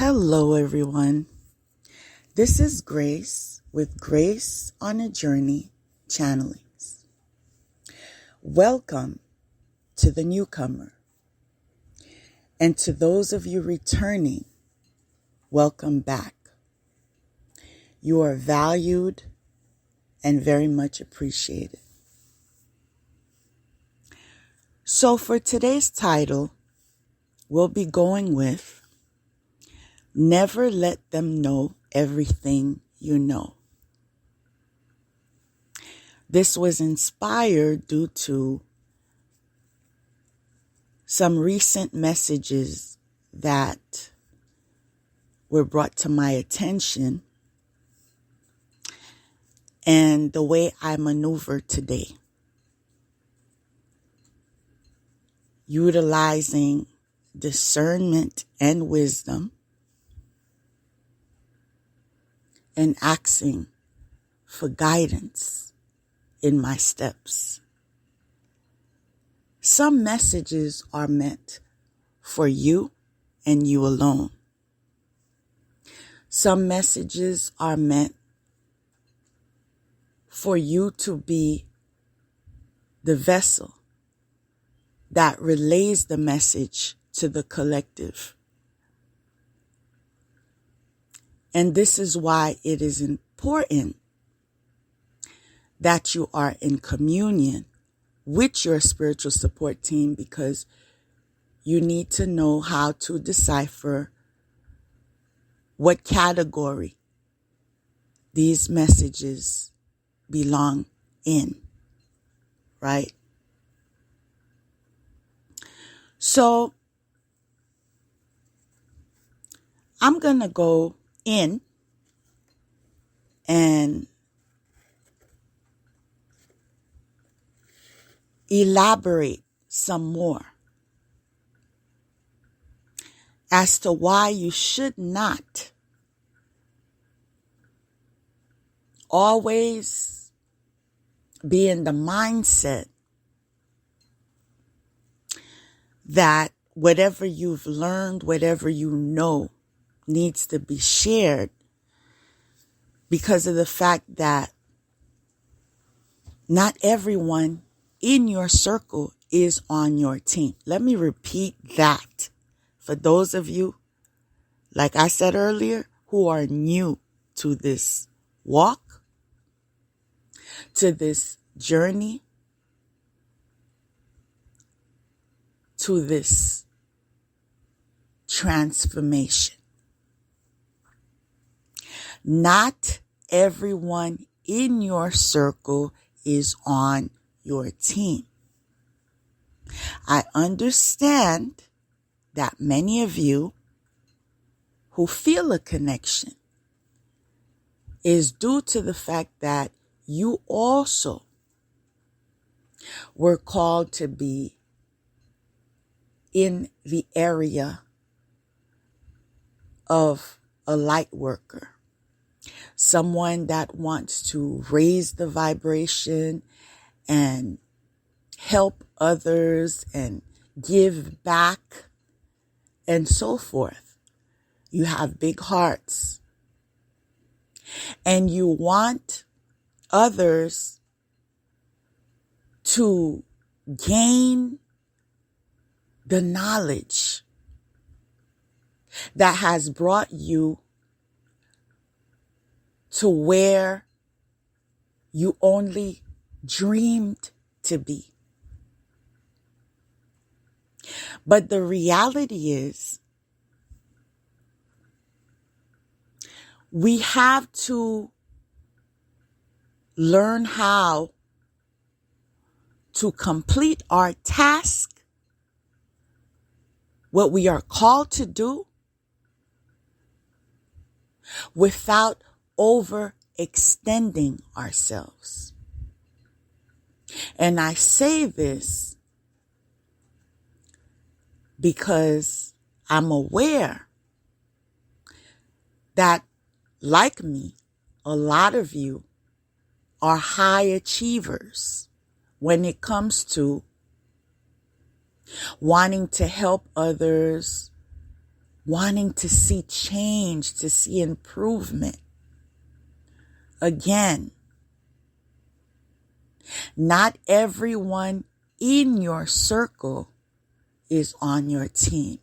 Hello, everyone. This is Grace with Grace on a Journey Channelings. Welcome to the newcomer. And to those of you returning, welcome back. You are valued and very much appreciated. So for today's title, we'll be going with Never Let Them Know Everything You Know. This was inspired due to some recent messages that were brought to my attention and the way I maneuver today, utilizing discernment and wisdom and asking for guidance in my steps. Some messages are meant for you and you alone. Some messages are meant for you to be the vessel that relays the message to the collective. And this is why it is important that you are in communion with your spiritual support team, because you need to know how to decipher what category these messages belong in, right? So I'm going to go in and elaborate some more as to why you should not always be in the mindset that whatever you've learned, whatever you know, needs to be shared, because of the fact that not everyone in your circle is on your team. Let me repeat that for those of you, like I said earlier, who are new to this walk, to this journey, to this transformation. Not everyone in your circle is on your team. I understand that many of you who feel a connection is due to the fact that you also were called to be in the area of a light worker. Someone that wants to raise the vibration and help others and give back and so forth. You have big hearts and you want others to gain the knowledge that has brought you to where you only dreamed to be. But the reality is, we have to learn how to complete our task, what we are called to do, without overextending ourselves. And I say this because I'm aware that, like me, a lot of you are high achievers when it comes to wanting to help others, wanting to see change, to see improvement. Again, not everyone in your circle is on your team.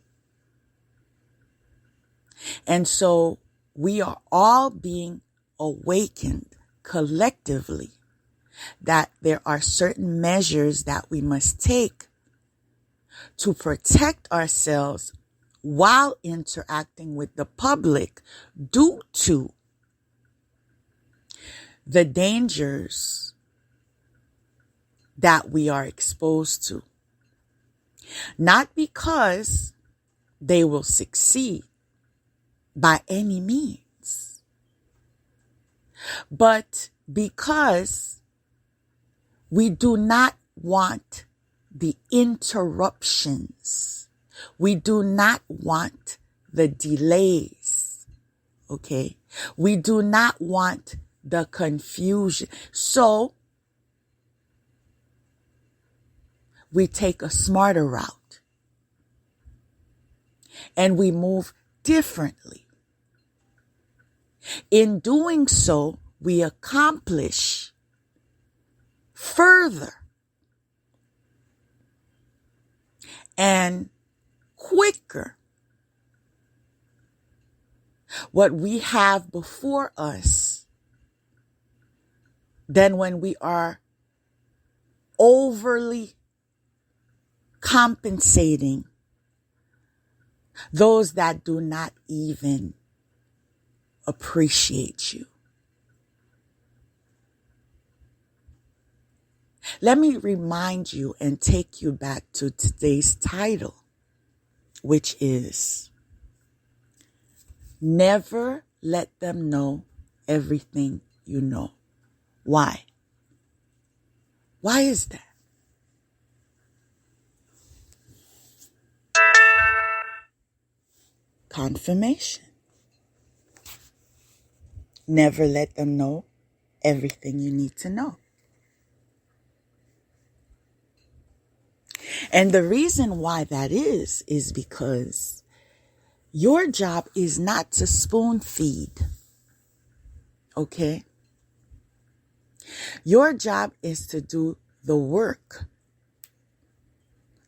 And so we are all being awakened collectively that there are certain measures that we must take to protect ourselves while interacting with the public due to the dangers that we are exposed to. Not because they will succeed by any means, but because we do not want the interruptions. We do not want the delays. Okay? We do not want the confusion. So we take a smarter route and we move differently. In doing so, we accomplish further and quicker what we have before us than when we are overly compensating those that do not even appreciate you. Let me remind you and take you back to today's title, which is Never Let Them Know Everything You Know. Why? Why is that? Confirmation. Never let them know everything you need to know. And the reason why that is because your job is not to spoon feed. Okay? Your job is to do the work.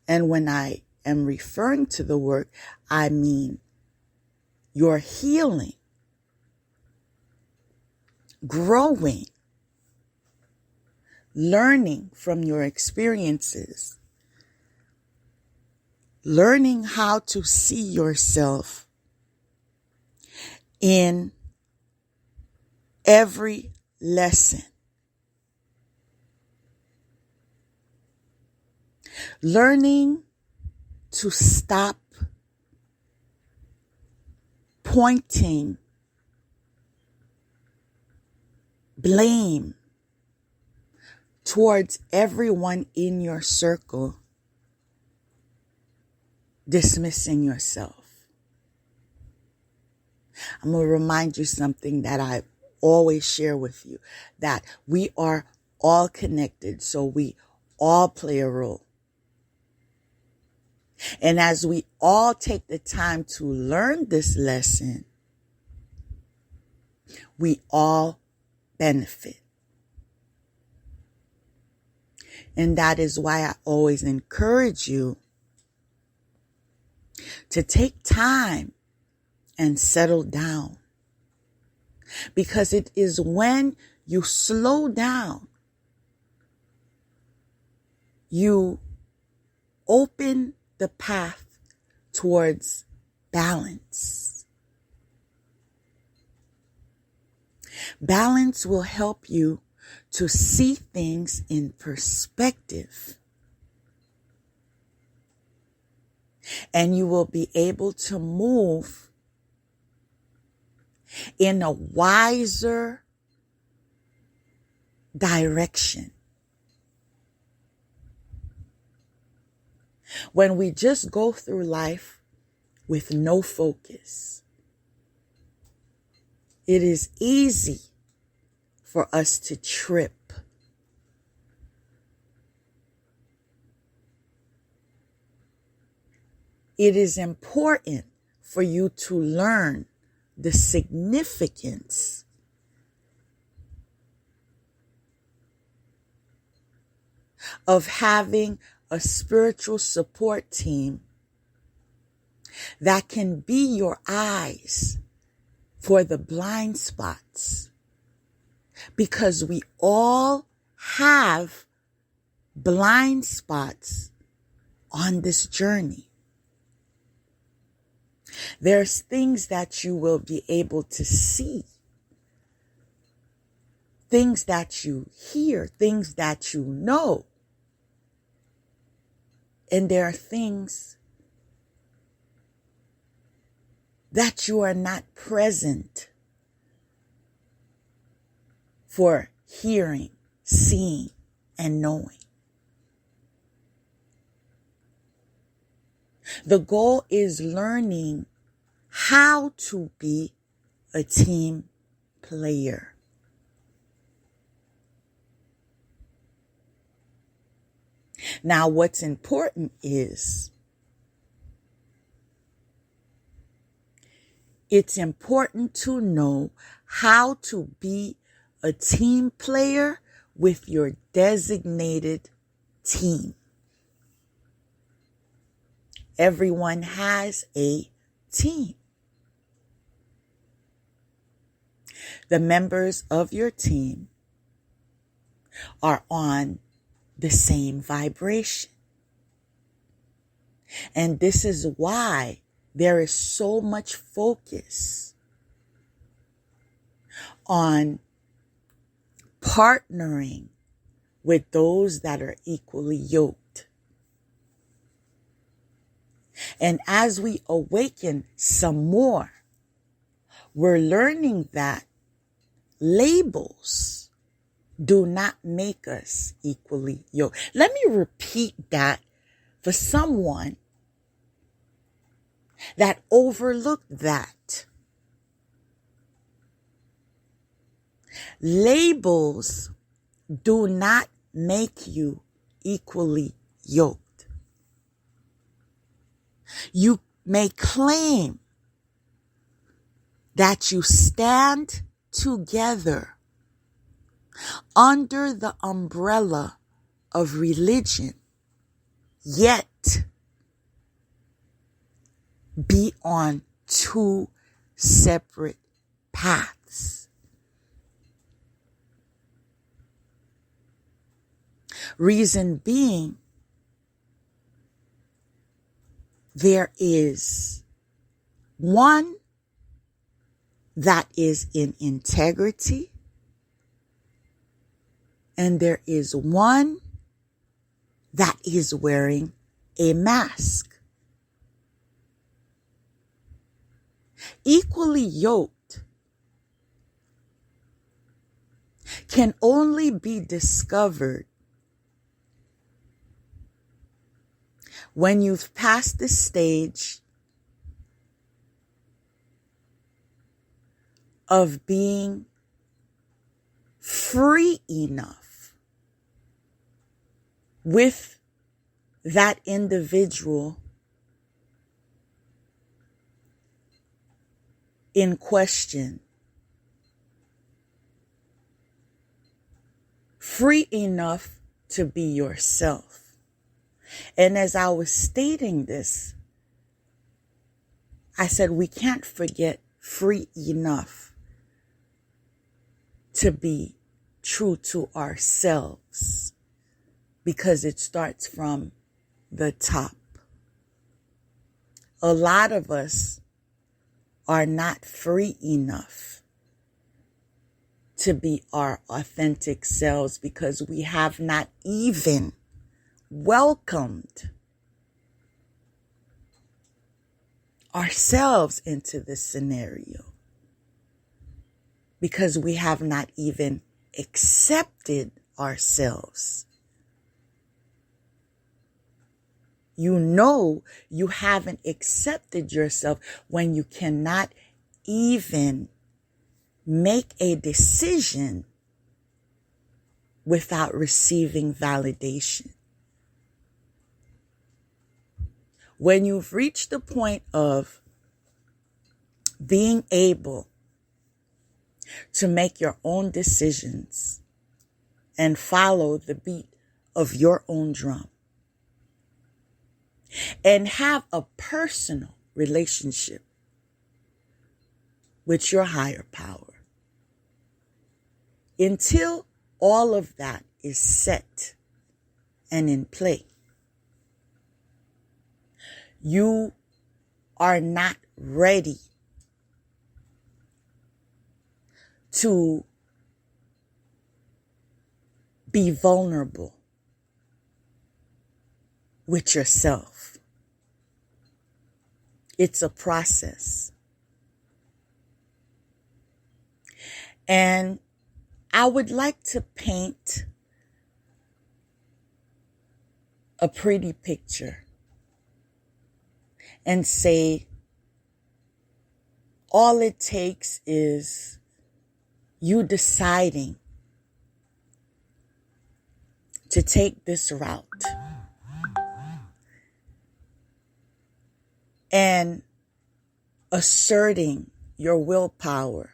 And when I am referring to the work, I mean your healing, growing, learning from your experiences, learning how to see yourself in every lesson, learning to stop pointing blame towards everyone in your circle, dismissing yourself. I'm going to remind you something that I always share with you, that we are all connected, so we all play a role. And as we all take the time to learn this lesson, we all benefit. And that is why I always encourage you to take time and settle down. Because it is when you slow down, you open the path towards balance. Balance will help you to see things in perspective. And you will be able to move in a wiser direction. When we just go through life with no focus, it is easy for us to trip. It is important for you to learn the significance of having a spiritual support team that can be your eyes for the blind spots. Because we all have blind spots on this journey. There's things that you will be able to see, things that you hear, things that you know. And there are things that you are not present for hearing, seeing, and knowing. The goal is learning how to be a team player. Now, what's important is it's important to know how to be a team player with your designated team. Everyone has a team. The members of your team are on the same vibration. And this is why there is so much focus on partnering with those that are equally yoked. And as we awaken some more, we're learning that labels do not make us equally yoked. Let me repeat that for someone that overlooked that. Labels do not make you equally yoked. You may claim that you stand together under the umbrella of religion, yet be on two separate paths. Reason being, there is one that is in integrity, and there is one that is wearing a mask. Equally yoked can only be discovered when you've passed the stage of being free enough with that individual in question. Free enough to be yourself. And as I was stating this, I said we can't forget free enough to be true to ourselves, because it starts from the top. A lot of us are not free enough to be our authentic selves because we have not even welcomed ourselves into this scenario, because we have not even accepted ourselves. You know you haven't accepted yourself when you cannot even make a decision without receiving validation. When you've reached the point of being able to make your own decisions and follow the beat of your own drum and have a personal relationship with your higher power. Until all of that is set and in play, you are not ready to be vulnerable with yourself. It's a process. And I would like to paint a pretty picture and say all it takes is you deciding to take this route and asserting your willpower.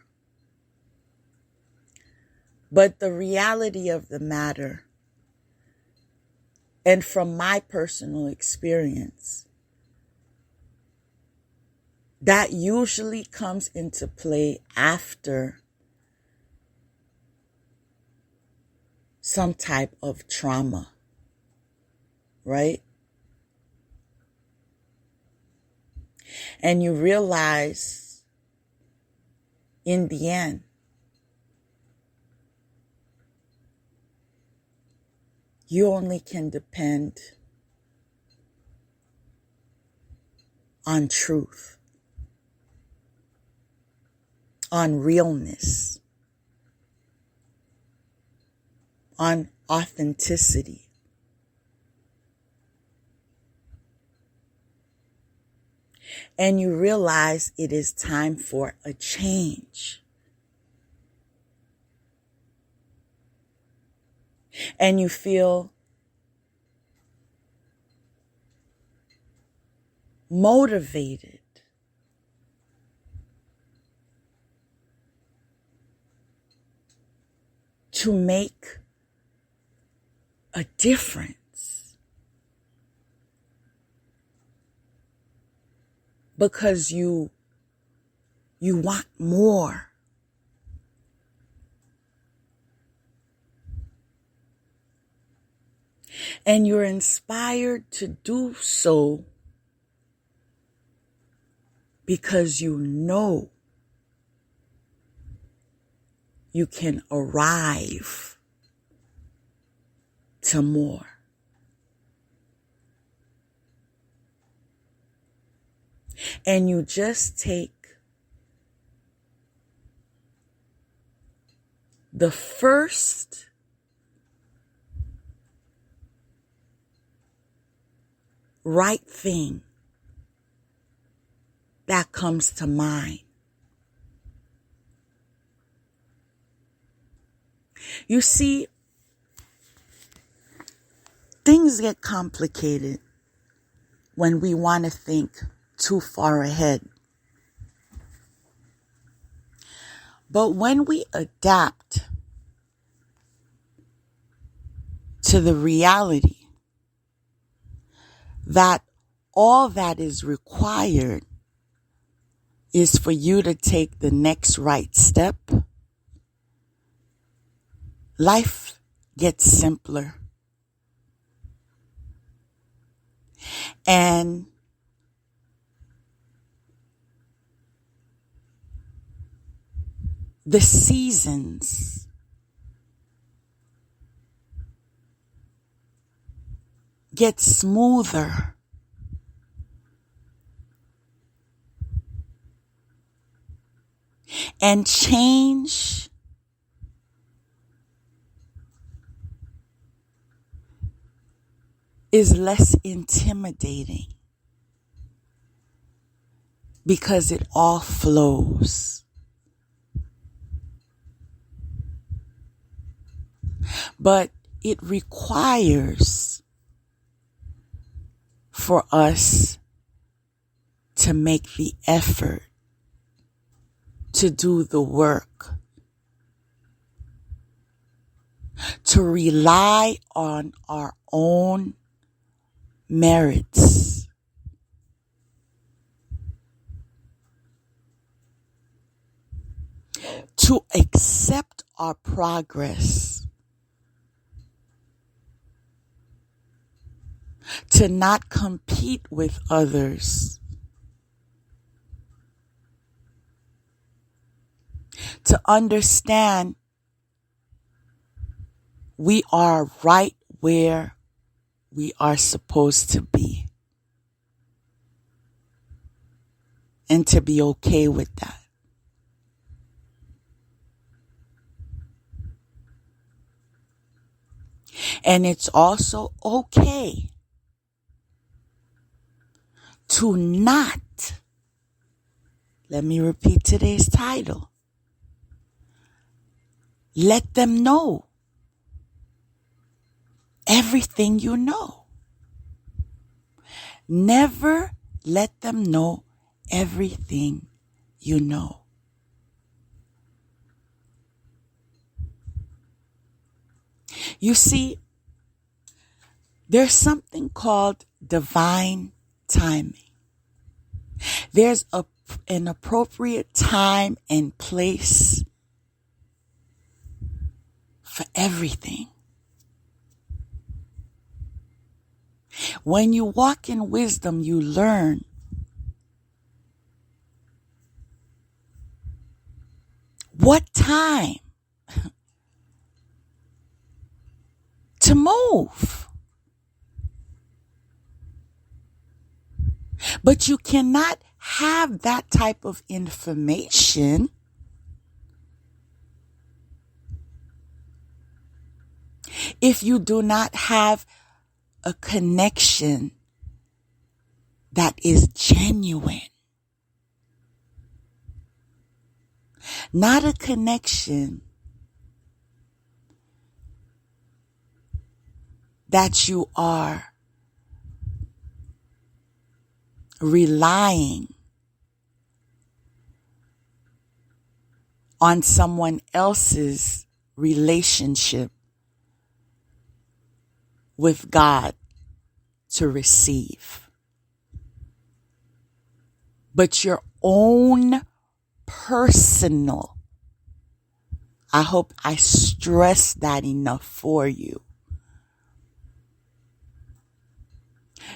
But the reality of the matter, and from my personal experience, that usually comes into play after some type of trauma, right? And you realize in the end, you only can depend on truth, on realness, on authenticity. And you realize it is time for a change. And you feel motivated to make a difference because you want more. And you're inspired to do so because you know you can arrive to more. And you just take the first right thing that comes to mind. You see, things get complicated when we want to think too far ahead. But when we adapt to the reality that all that is required is for you to take the next right step, life gets simpler. And the seasons get smoother. And change is less intimidating because it all flows. But it requires for us to make the effort to do the work, to rely on our own merits, to accept our progress, to not compete with others, to understand we are right where we are supposed to be, and to be okay with that. And it's also okay to not, let me repeat today's title, let them know everything you know. Never let them know everything you know. You see, there's something called divine timing. There's an appropriate time and place for everything. When you walk in wisdom, you learn what time to move. But you cannot have that type of information if you do not have a connection that is genuine. Not a connection that you are relying on someone else's relationship with God to receive, but your own personal. I hope I stress that enough for you.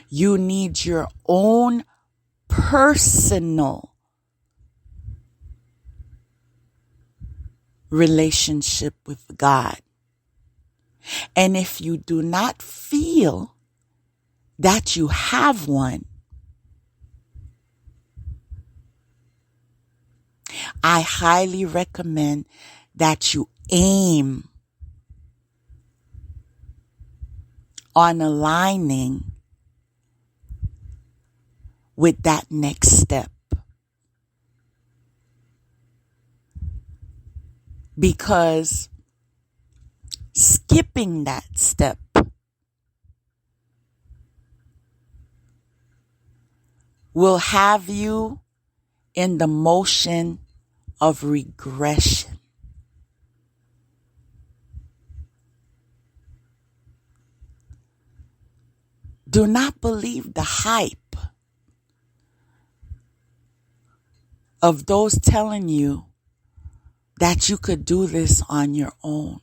You need your own personal relationship with God. And if you do not feel that you have one, I highly recommend that you aim on aligning with that next step. Because skipping that step will have you in the motion of regression. Do not believe the hype of those telling you that you could do this on your own.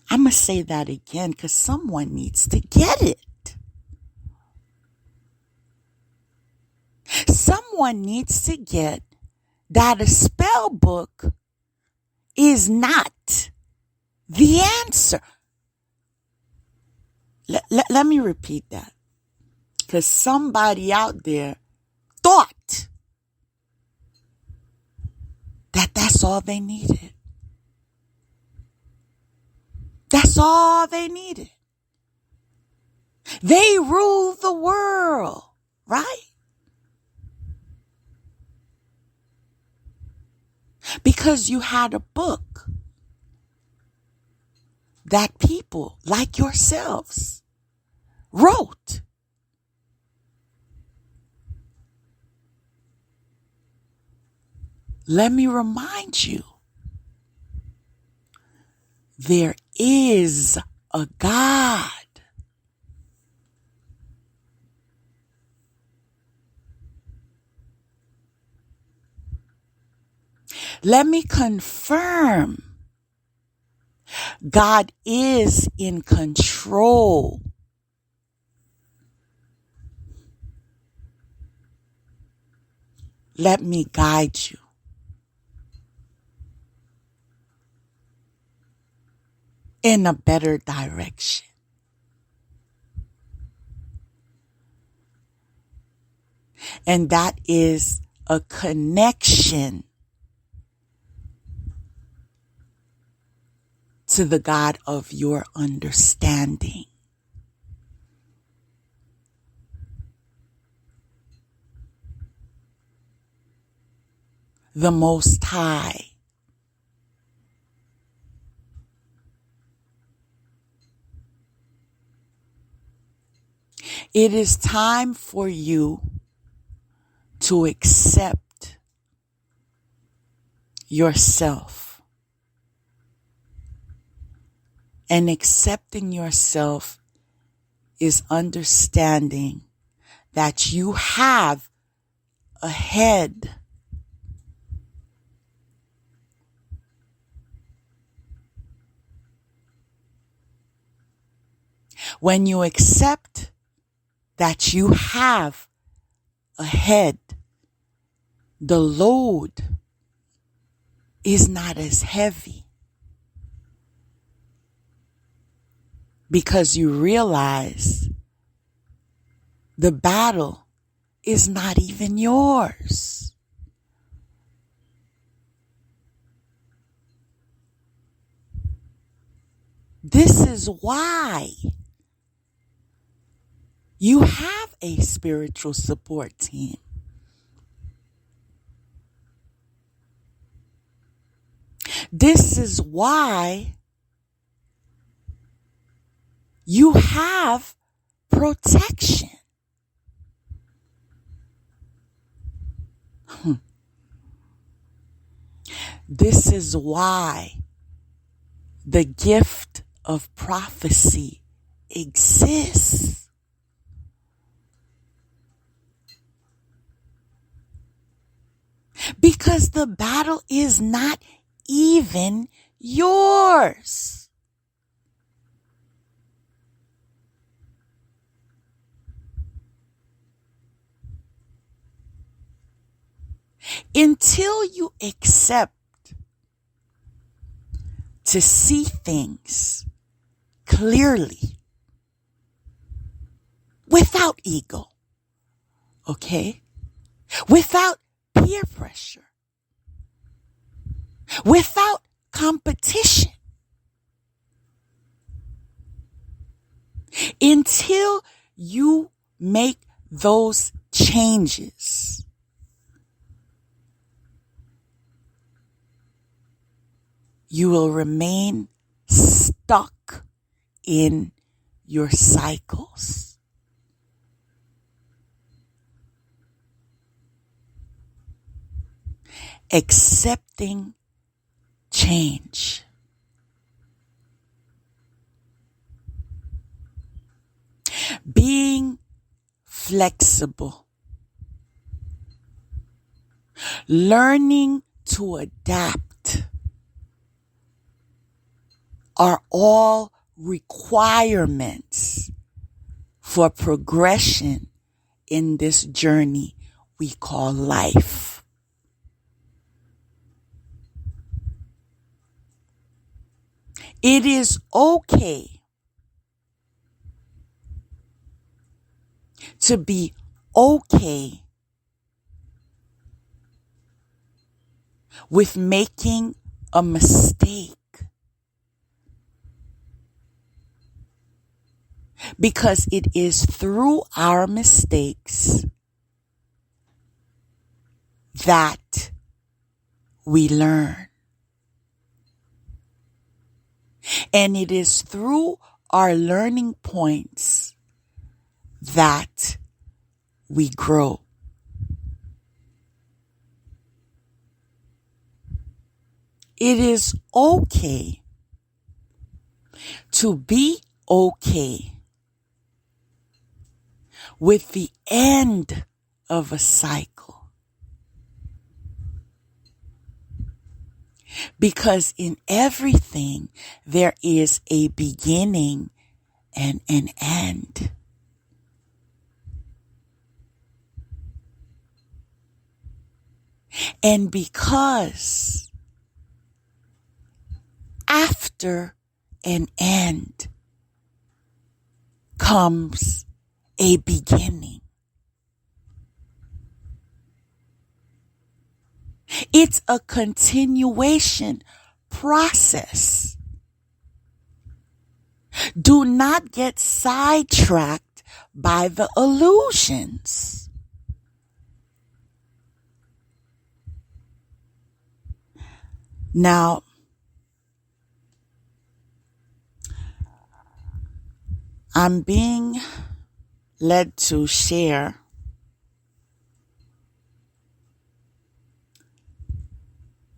I'm going to say that again because someone needs to get it. Someone needs to get that a spell book is not the answer. Let me repeat that. Because somebody out there thought that that's all they needed. That's all they needed. They rule the world, right? Because you had a book that people like yourselves wrote. let me remind you, there is a God. Let me confirm, God is in control. Let me guide you. In a better direction. And that is a connection to the God of your understanding. The Most High. It is time for you to accept yourself. And accepting yourself is understanding that you have a head. When you accept that you have a head, the load is not as heavy because you realize the battle is not even yours. This is why you have a spiritual support team. This is why you have protection. This is why the gift of prophecy exists. Because the battle is not even yours. Until you accept to see things clearly without ego, okay? Without peer pressure, without competition. Until you make those changes, you will remain stuck in your cycles. Accepting change. Being flexible. Learning to adapt are all requirements for progression in this journey we call life. It is okay to be okay with making a mistake. Because it is through our mistakes that we learn. And it is through our learning points that we grow. It is okay to be okay with the end of a cycle. Because in everything, there is a beginning and an end. And because after an end comes a beginning, it's a continuation process. Do not get sidetracked by the illusions. Now, I'm being led to share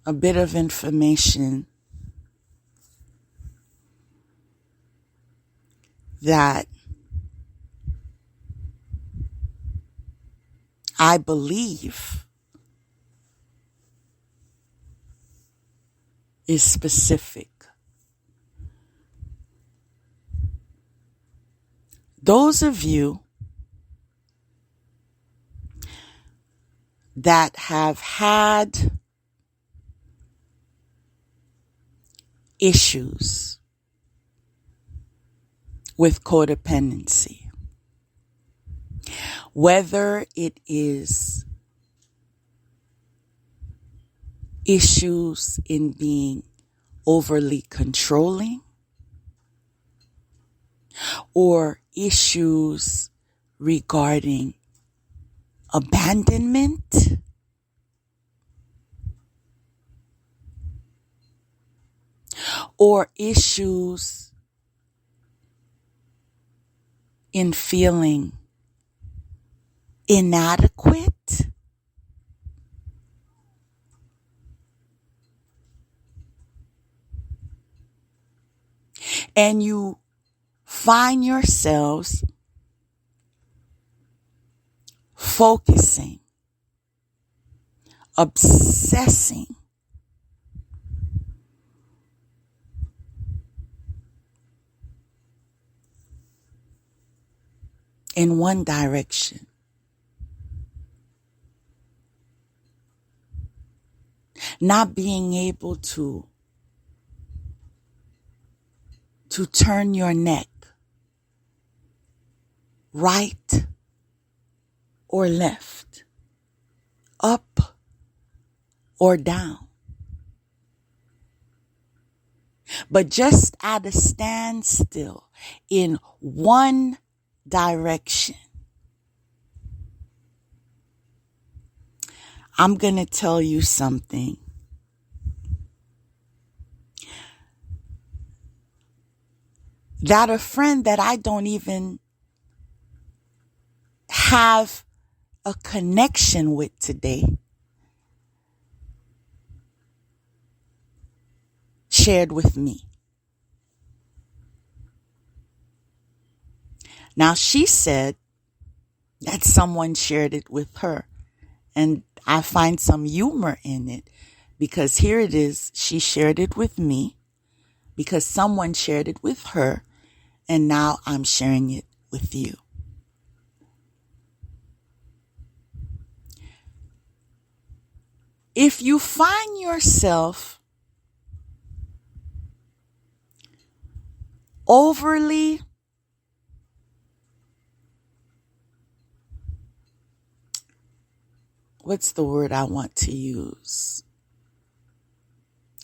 a bit of information that I believe is specific. Those of you that have had issues with codependency, whether it is issues in being overly controlling or issues regarding abandonment, or issues in feeling inadequate, and you find yourselves focusing, obsessing in one direction, not being able to turn your neck right or left, up or down, but just at a standstill in one direction. I'm going to tell you something. That a friend that I don't even have a connection with today shared with me. Now, she said that someone shared it with her, and I find some humor in it because here it is. She shared it with me because someone shared it with her, and now I'm sharing it with you. If you find yourself overly what's the word I want to use?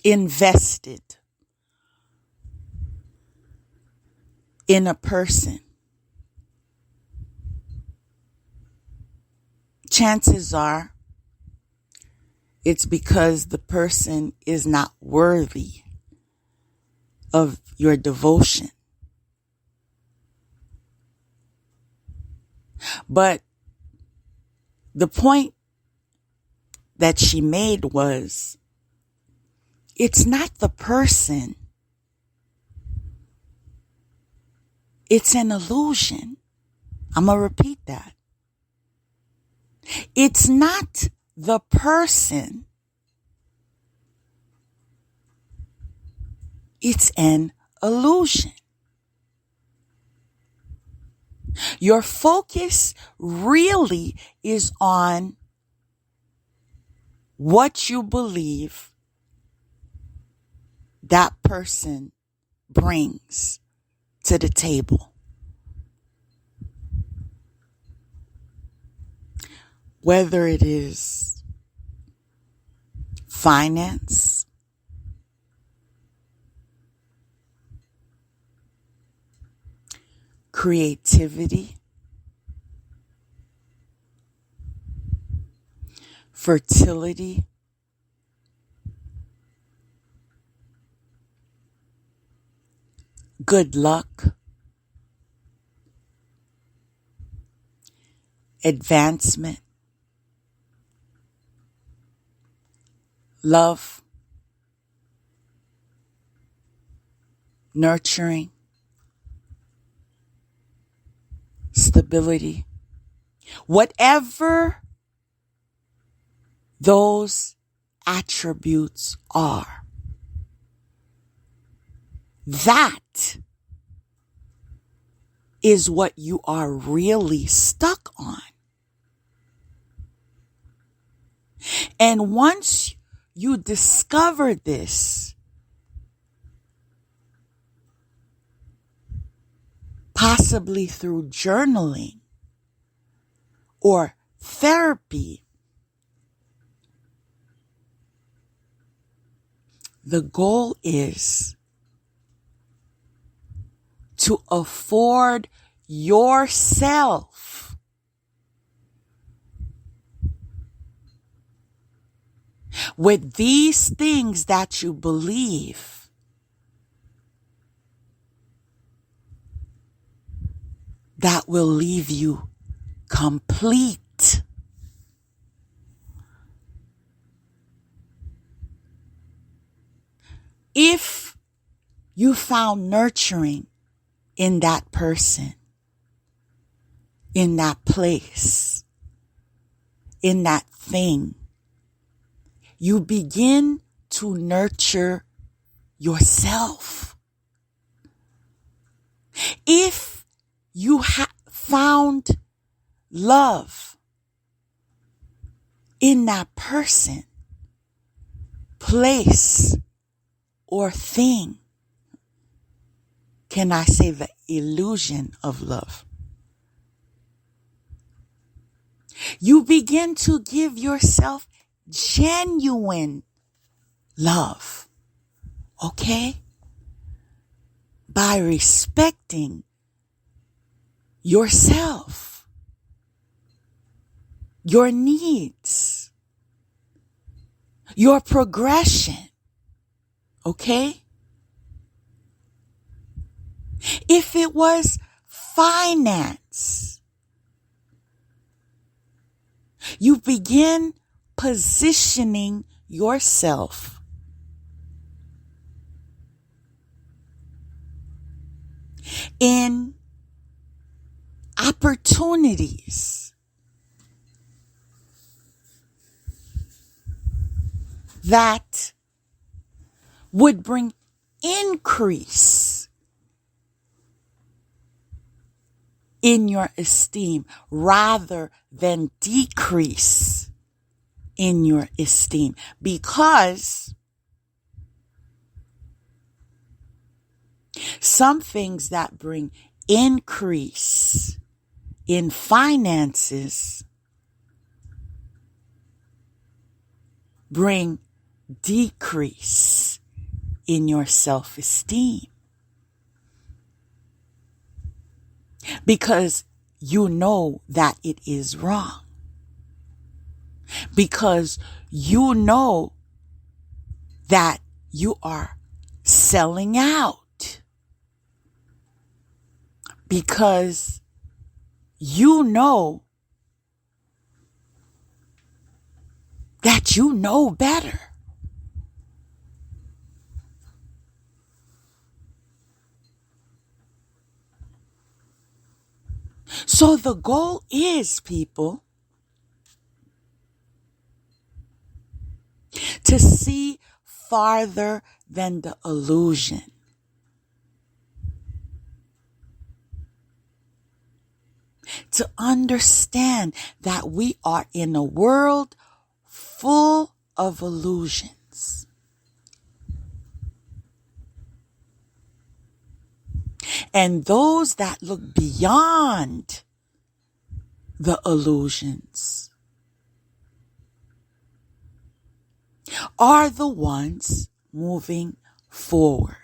Invested in a person, chances are it's because the person is not worthy of your devotion. But the point that she made was It's not the person. It's an illusion. I'm going to repeat that. It's not the person. It's an illusion. Your focus really is on what you believe that person brings to the table. Whether it is finance, creativity, fertility, good luck, advancement, love, nurturing, stability, whatever those attributes are, that is what you are really stuck on. And once you discover this, possibly through journaling or therapy, the goal is to afford yourself with these things that you believe that will leave you complete. If you found nurturing in that person, in that place, in that thing, you begin to nurture yourself. If you found love in that person, place, or thing, can I say the illusion of love, you begin to give yourself genuine love, okay? By respecting yourself, your needs, your progression, okay? If it was finance, you begin positioning yourself in opportunities that would bring increase in your esteem rather than decrease in your esteem, because some things that bring increase in finances bring decrease in your self-esteem, because you know that it is wrong, because you know that you are selling out, because you know that you know better. So the goal is, people, to see farther than the illusion. To understand that we are in a world full of illusions. And those that look beyond the illusions are the ones moving forward.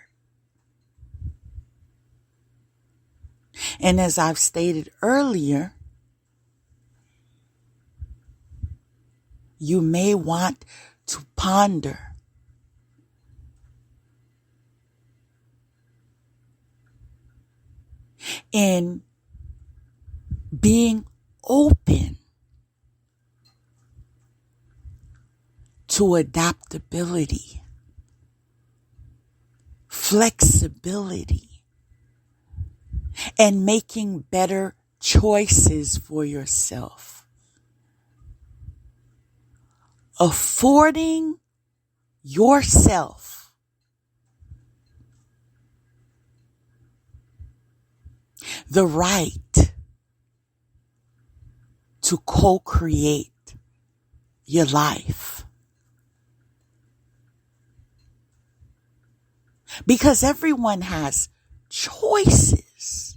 And as I've stated earlier, you may want to ponder in being open to adaptability, flexibility, and making better choices for yourself. Affording yourself the right to co-create your life. Because everyone has choices.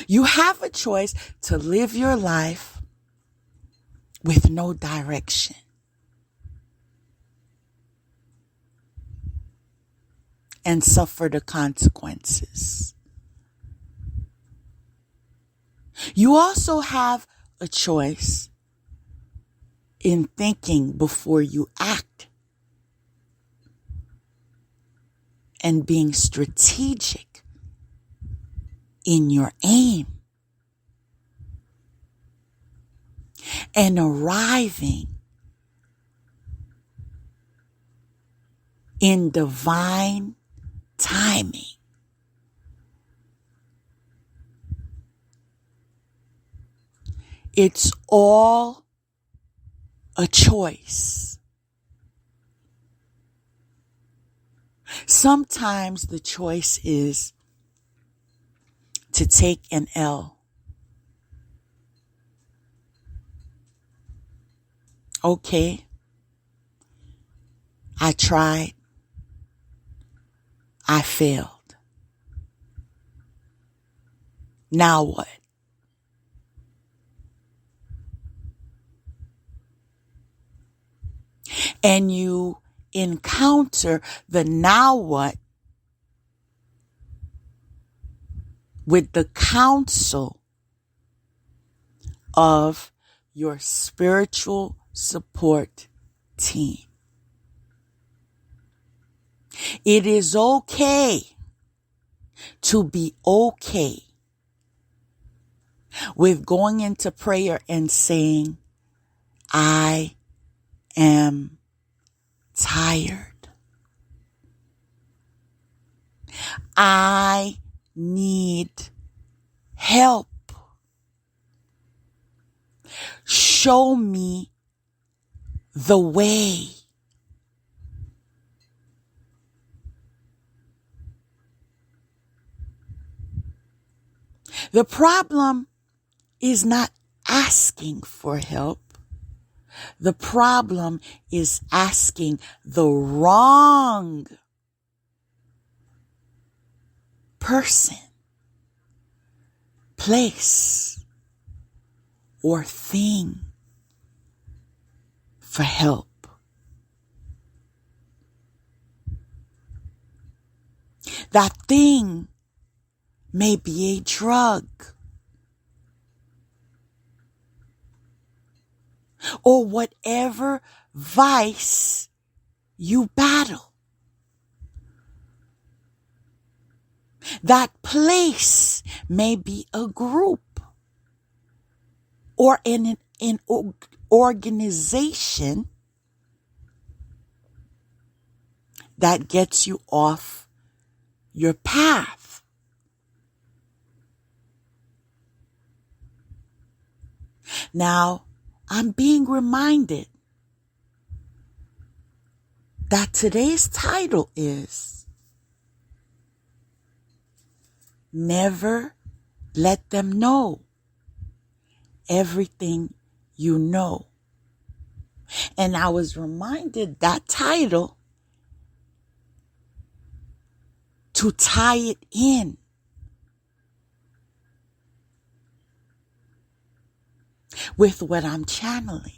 You have a choice to live your life with no direction. And suffer the consequences. You also have a choice in thinking before you act and being strategic in your aim and arriving in divine timing. It's all a choice. Sometimes the choice is to take an L. Okay, I tried. I failed. Now what? And you encounter the now what with the counsel of your spiritual support team. It is okay to be okay with going into prayer and saying, I am tired. I need help. Show me the way. The problem is not asking for help. The problem is asking the wrong person, place, or thing for help. That thing may be a drug or whatever vice you battle. That place may be a group or an organization that gets you off your path. Now, I'm being reminded that today's title is Never Let Them Know Everything You Know. And I was reminded that title to tie it in with what I'm channeling.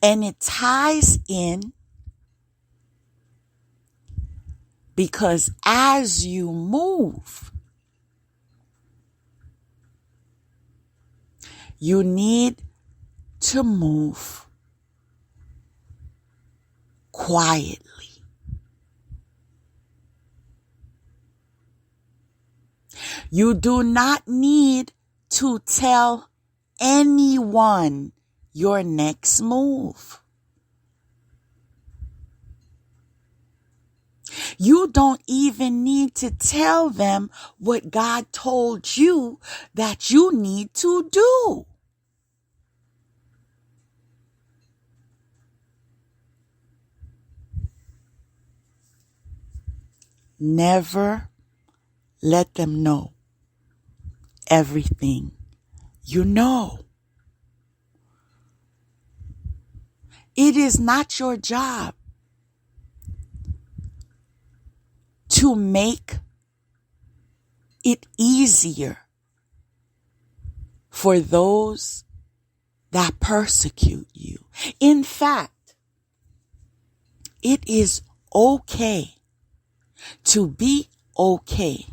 And it ties in because as you move, you need to move quietly. You do not need to tell anyone your next move. You don't even need to tell them what God told you that you need to do. Never let them know everything you know. It is not your job to make it easier for those that persecute you. In fact, it is okay to be okay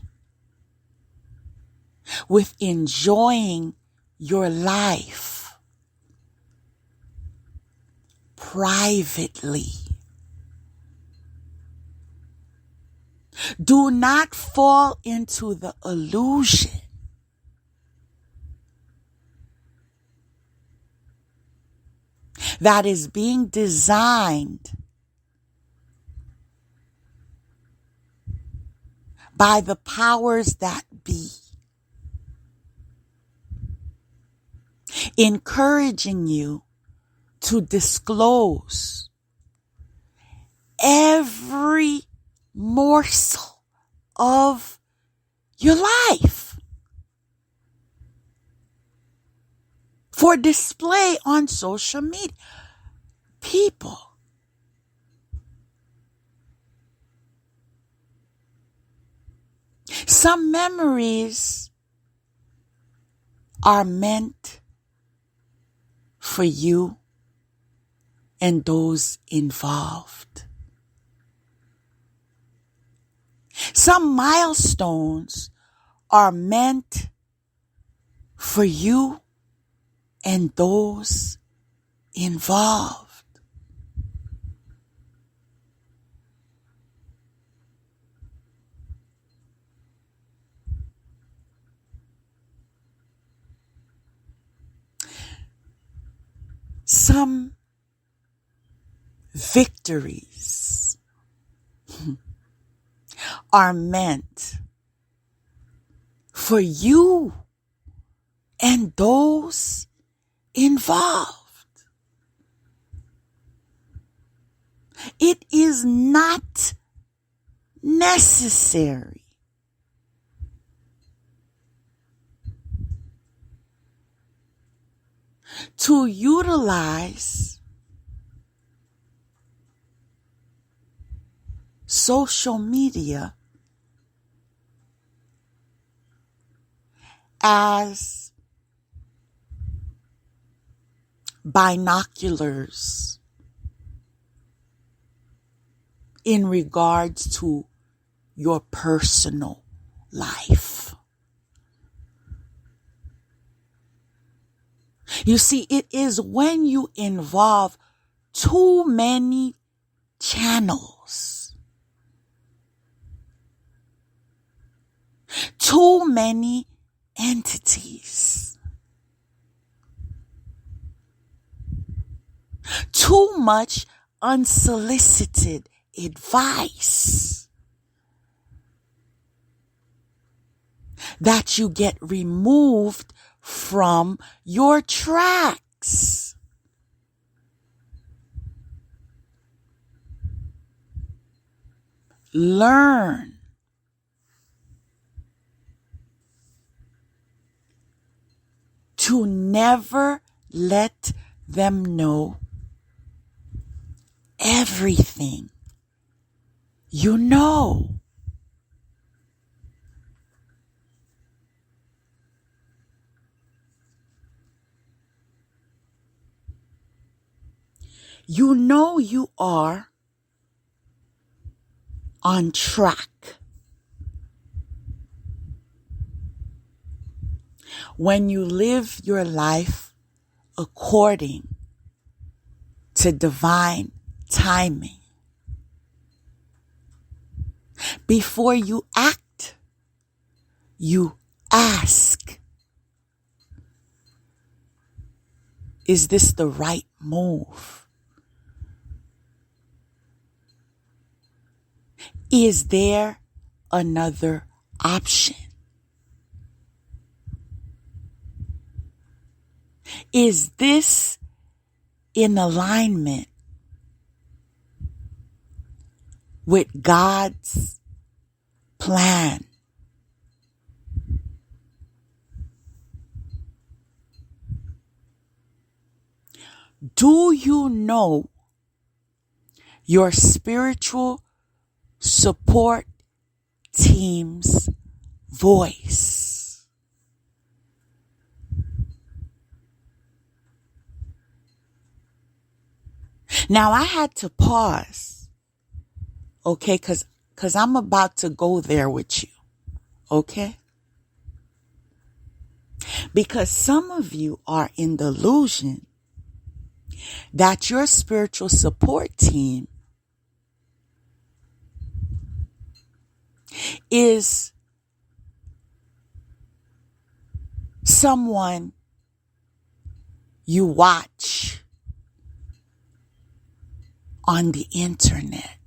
with enjoying your life privately. Do not fall into the illusion that is being designed by the powers that be, encouraging you to disclose every morsel of your life for display on social media. People, some memories are meant for you and those involved. Some milestones are meant for you and those involved. Some victories are meant for you and those involved. It is not necessary to utilize social media as binoculars in regards to your personal life. You see, it is when you involve too many channels, too many entities, too much unsolicited advice that you get removed from your tracks. Learn to never let them know everything you know. You know you are on track when you live your life according to divine timing. Before you act, you ask, is this the right move? Is there another option? Is this in alignment with God's plan? Do you know your spiritual support team's voice? Now I had to pause, okay, because I'm about to go there with you, okay? Because some of you are in the illusion that your spiritual support team is someone you watch on the internet,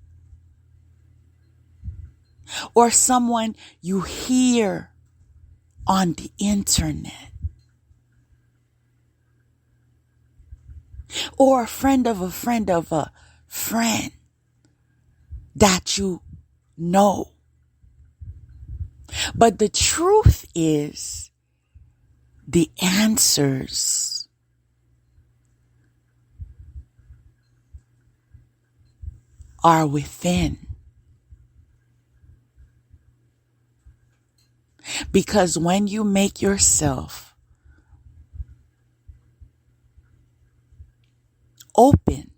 or someone you hear on the internet, or a friend of a friend of a friend that you know. But the truth is, the answers are within. Because when you make yourself open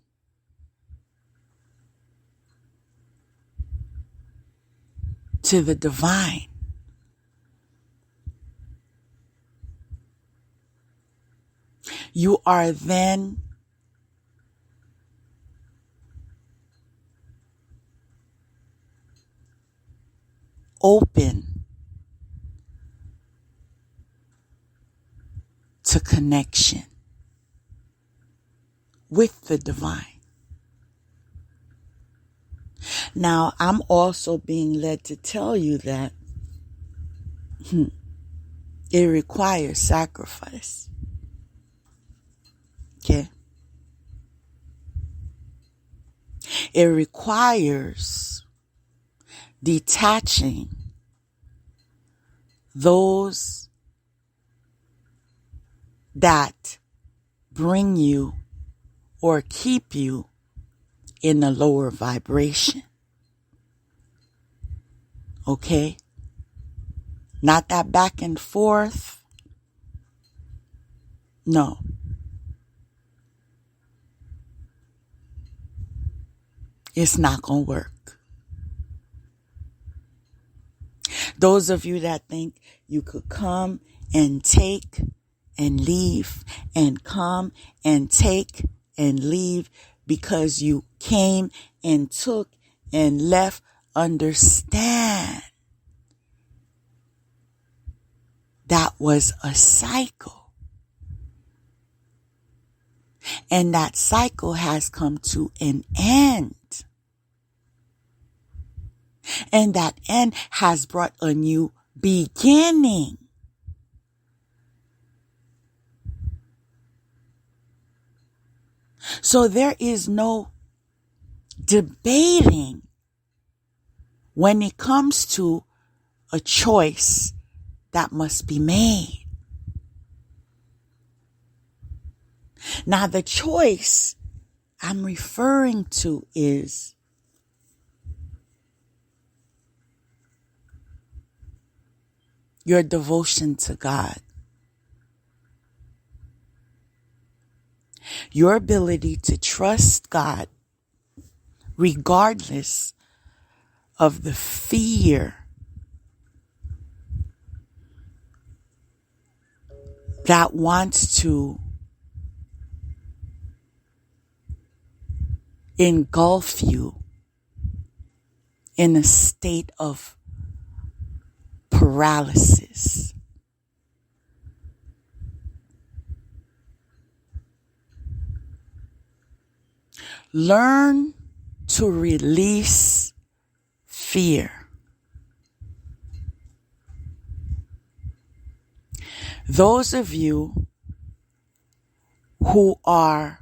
to the divine, you are then open to connection with the divine. Now, I'm also being led to tell you that it requires sacrifice. Okay? It requires detaching those that bring you or keep you in a lower vibration. Okay? Not that back and forth. No. It's not going to work. Those of you that think you could come and take and leave and come and take and leave because you came and took and left, understand that was a cycle. And that cycle has come to an end. And that end has brought a new beginning. So there is no debating when it comes to a choice that must be made. Now, the choice I'm referring to is your devotion to God. Your ability to trust God regardless of the fear that wants to engulf you in a state of paralysis. Learn to release fear. Those of you who are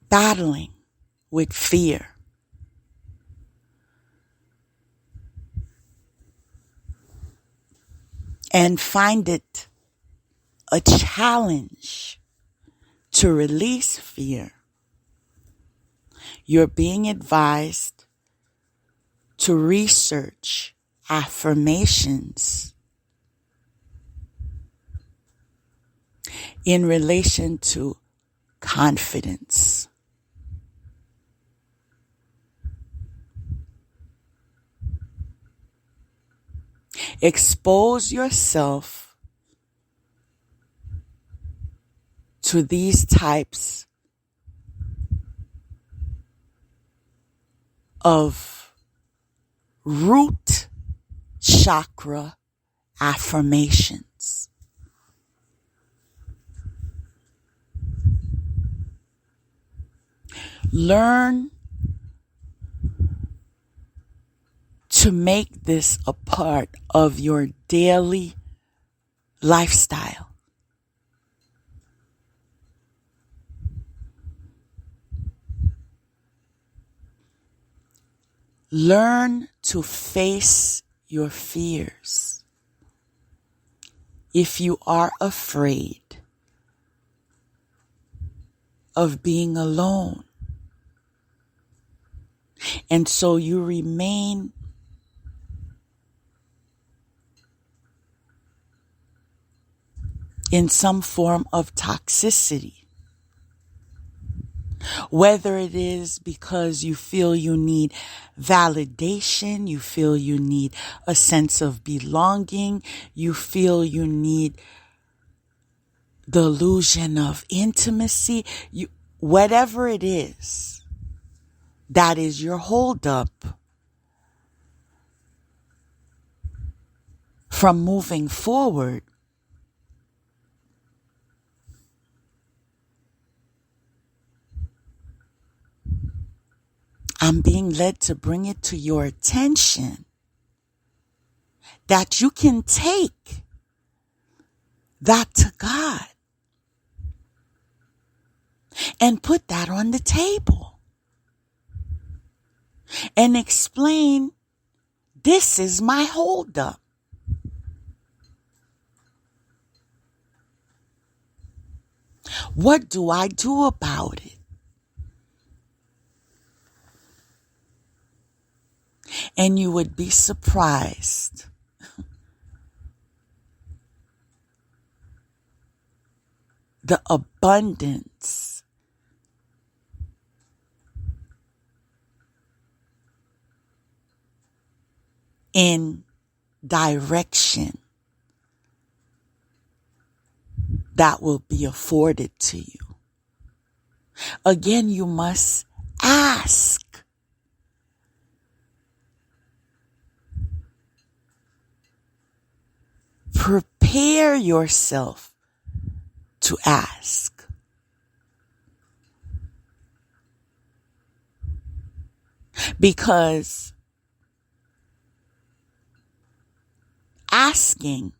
battling with fear, and find it a challenge to release fear, you're being advised to research affirmations in relation to confidence. Expose yourself to these types of root chakra affirmations. Learn to make this a part of your daily lifestyle. Learn to face your fears. If you are afraid of being alone, and so you remain in some form of toxicity, whether it is because you feel you need validation, you feel you need a sense of belonging, you feel you need the illusion of intimacy, whatever it is, that is your holdup from moving forward. I'm being led to bring it to your attention that you can take that to God and put that on the table and explain, this is my holdup. What do I do about it? And you would be surprised the abundance in direction that will be afforded to you. Again, you must ask. Prepare yourself to ask. Because asking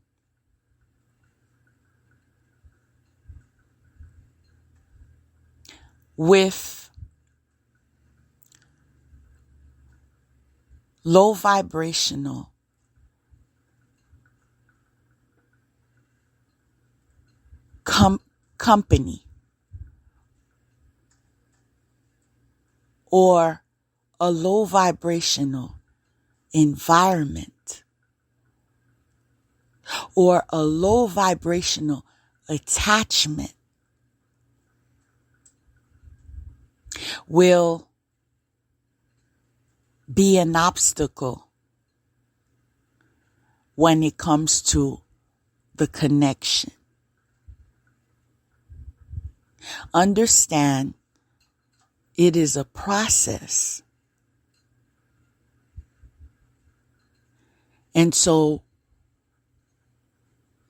with low vibrational company or a low vibrational environment or a low vibrational attachment will be an obstacle when it comes to the connection. Understand, it is a process. And so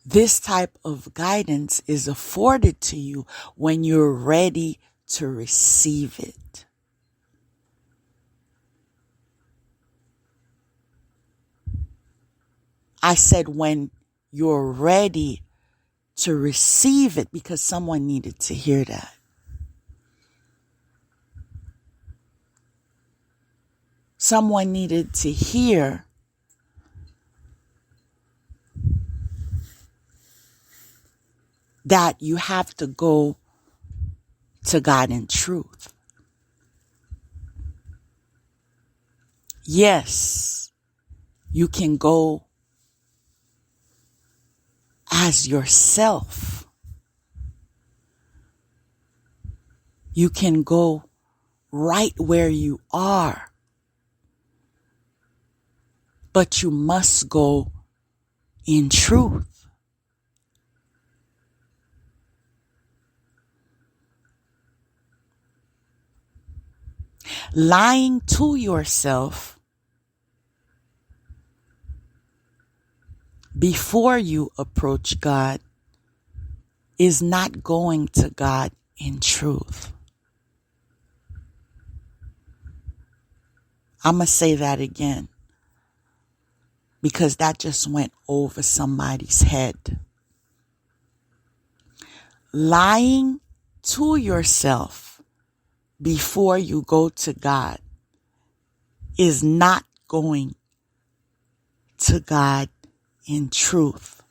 this type of guidance is afforded to you when you're ready to receive it. I said when you're ready to receive it, because someone needed to hear that. Someone needed to hear that you have to go to God in truth. Yes, you can go as yourself. You can go right where you are. But you must go in truth. Lying to yourself before you approach God is not going to God in truth. I'm going to say that again, because that just went over somebody's head. Lying to yourself before you go to God is not going to God in truth.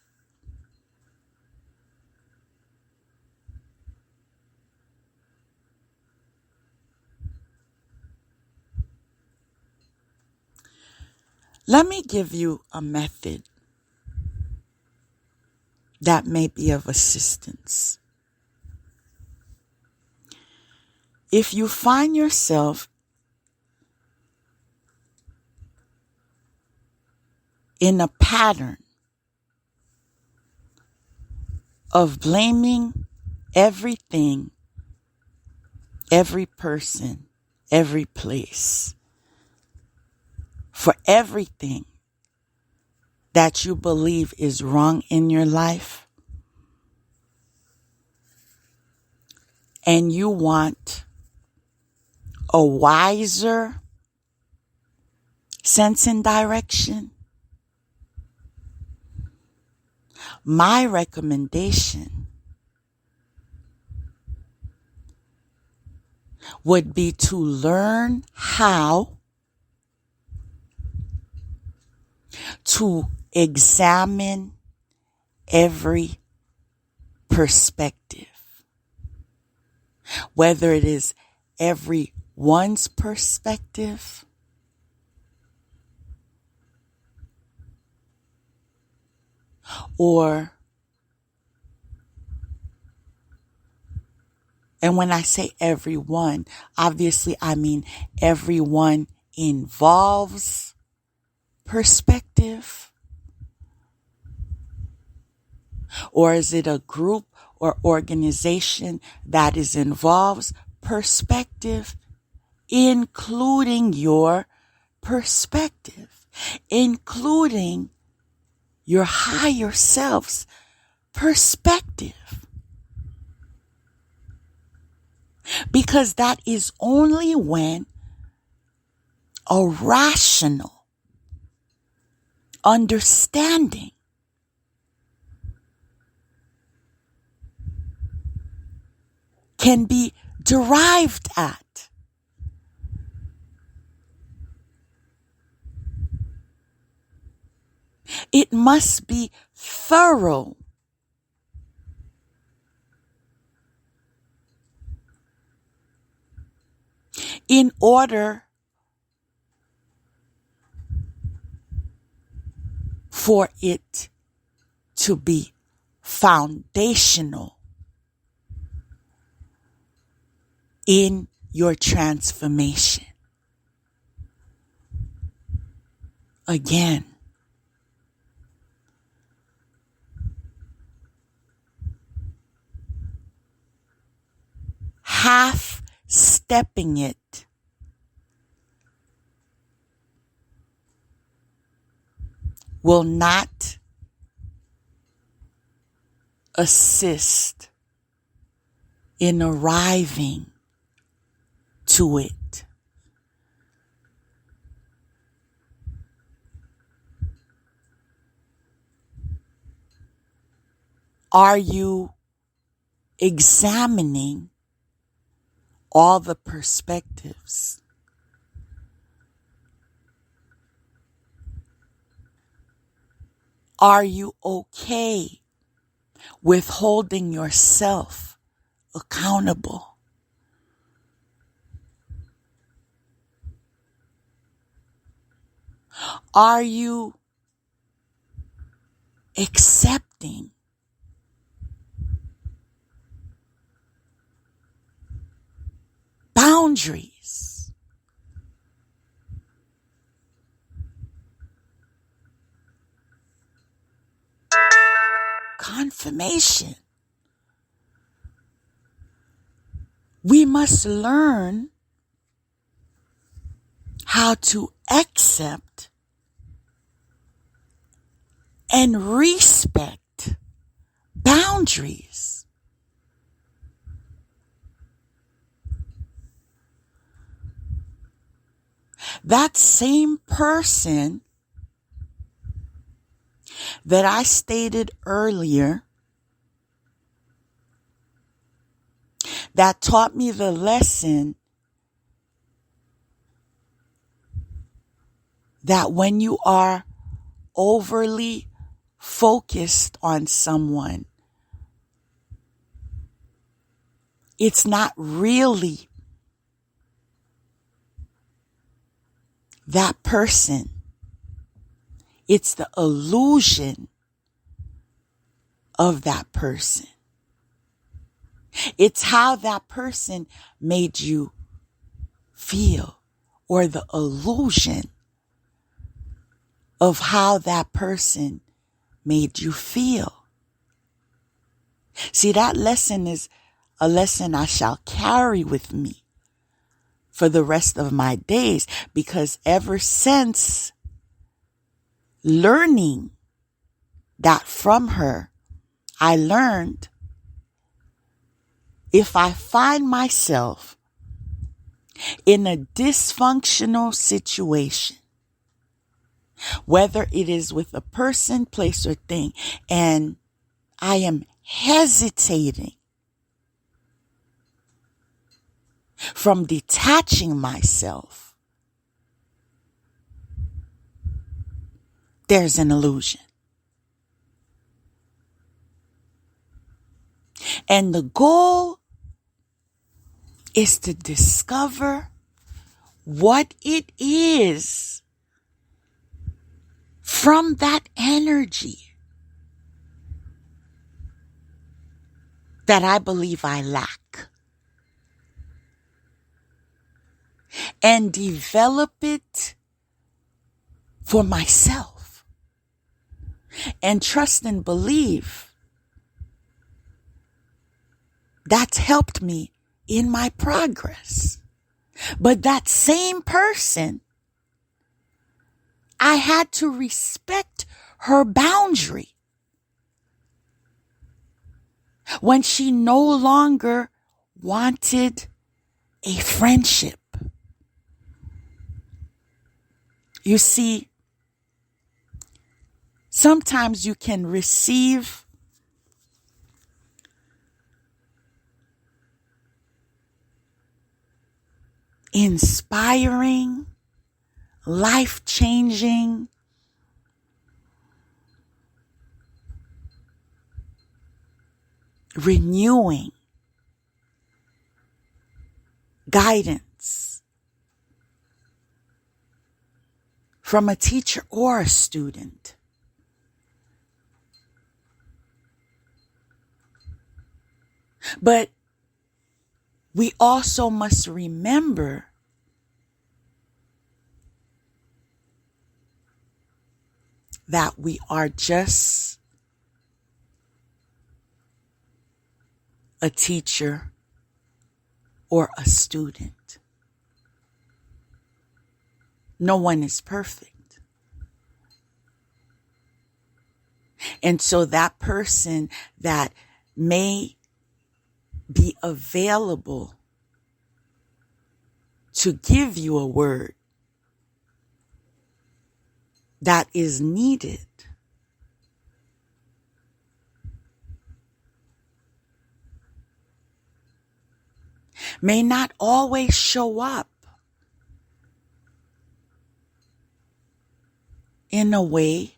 Let me give you a method that may be of assistance. If you find yourself in a pattern of blaming everything, every person, every place, for everything that you believe is wrong in your life, and you want a wiser sense and direction, my recommendation would be to learn how to examine every perspective, whether it is everyone's perspective and when I say everyone, obviously I mean everyone involves perspective. Or is it a group or organization that involves perspective, including your perspective, including your higher self's perspective? Because that is only when a rational understanding can be derived at. It must be thorough. In order for it to be foundational in your transformation. Again, half stepping it will not assist in arriving to it. Are you examining all the perspectives? Are you okay with holding yourself accountable? Are you accepting boundaries? Confirmation. We must learn how to accept and respect boundaries. That same person that I stated earlier that taught me the lesson that when you are overly focused on someone, it's not really that person. It's the illusion of that person. It's how that person made you feel, or the illusion of how that person made you feel. See, that lesson is a lesson I shall carry with me for the rest of my days, because ever since learning that from her, I learned if I find myself in a dysfunctional situation, whether it is with a person, place, or thing, and I am hesitating from detaching myself, there's an illusion. And the goal is to discover what it is from that energy that I believe I lack, and develop it for myself, and trust and believe that's helped me in my progress. But that same person, I had to respect her boundary when she no longer wanted a friendship. You see, sometimes you can receive inspiring, life-changing, renewing guidance from a teacher or a student. But we also must remember that we are just a teacher or a student. No one is perfect. And so that person that may be available to give you a word that is needed may not always show up in a way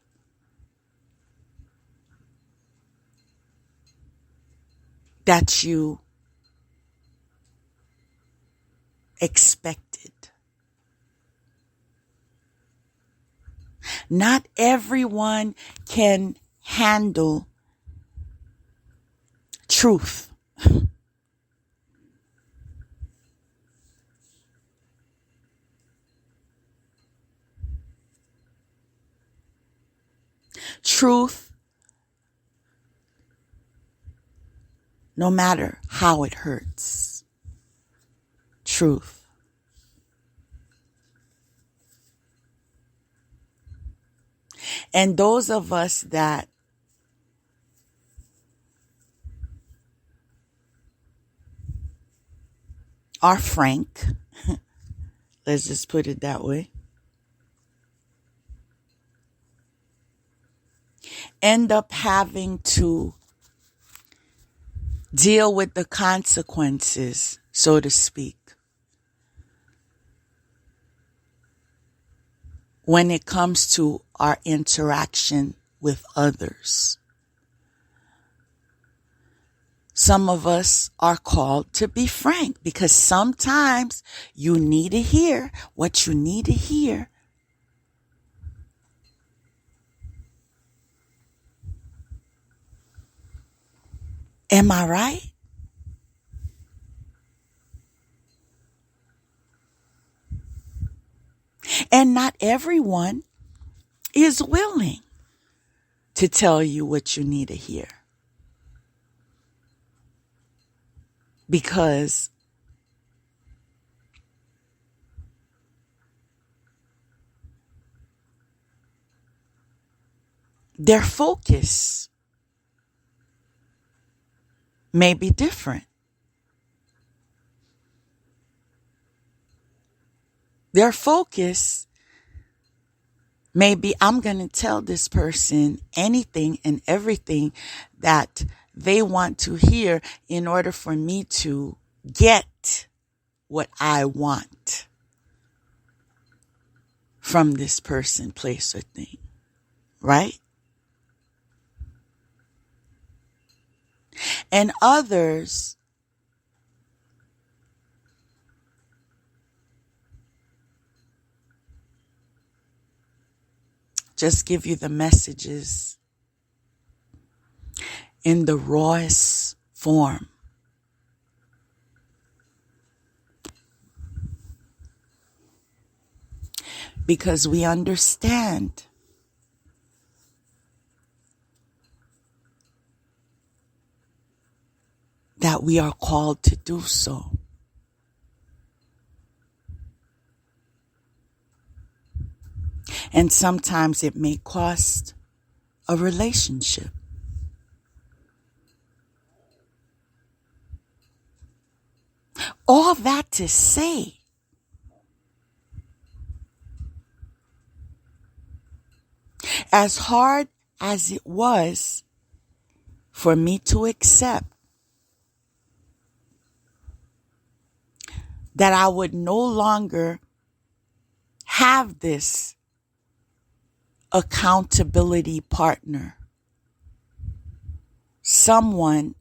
that you expected. Not everyone can handle truth. Truth, no matter how it hurts. Truth. And those of us that are frank, let's just put it that way, end up having to deal with the consequences, so to speak, when it comes to our interaction with others. Some of us are called to be frank because sometimes you need to hear what you need to hear. Am I right? And not everyone is willing to tell you what you need to hear. Because their focus may be different. Their focus may be, I'm going to tell this person anything and everything that they want to hear in order for me to get what I want from this person, place, or thing. Right? And others just give you the messages in the rawest form. Because we understand that we are called to do so. And sometimes it may cost a relationship. All that to say As hard as it was for me to accept that I would no longer have this accountability partner, someone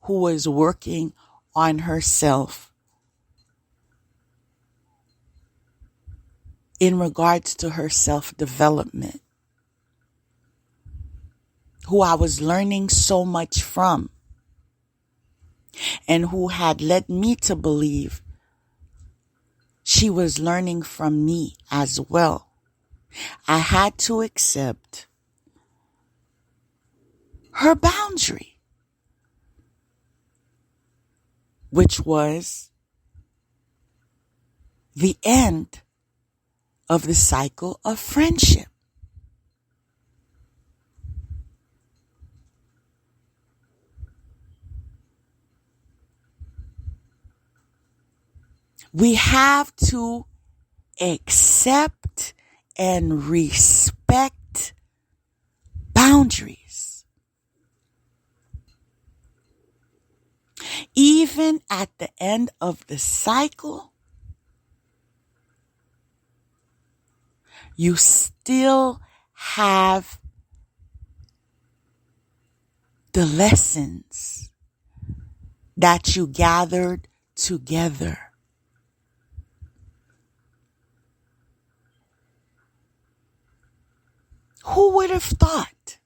who was working on herself in regards to her self-development, who I was learning so much from, and who had led me to believe she was learning from me as well. I had to accept her boundary, which was the end of the cycle of friendship. We have to accept and respect boundaries. Even at the end of the cycle, you still have the lessons that you gathered together. Who would have thought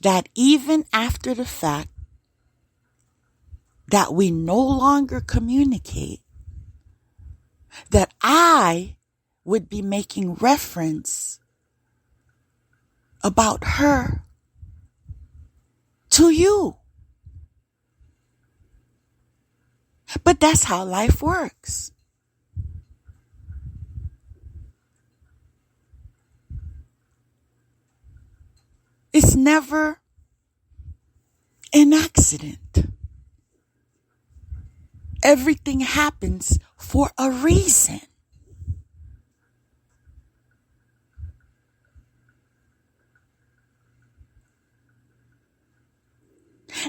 that even after the fact that we no longer communicate, that I would be making reference about her to you? But that's how life works. It's never an accident. Everything happens for a reason.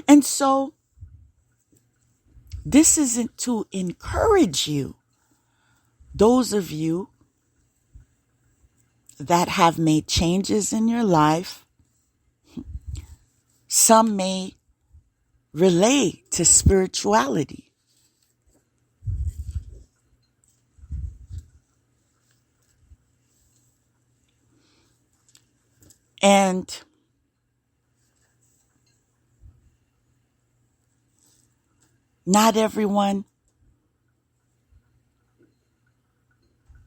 And so, this isn't to encourage you, those of you that have made changes in your life. Some may relate to spirituality. And not everyone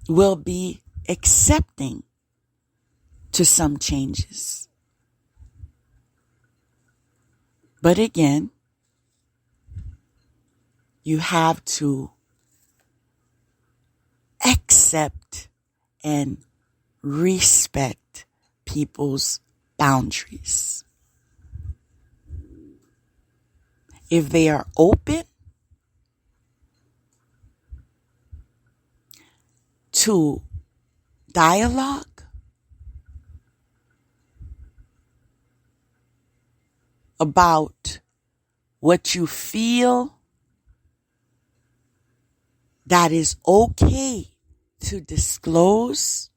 will be accepting to some changes. But again, you have to accept and respect people's boundaries. If they are open to dialogue, about what you feel that is okay to disclose,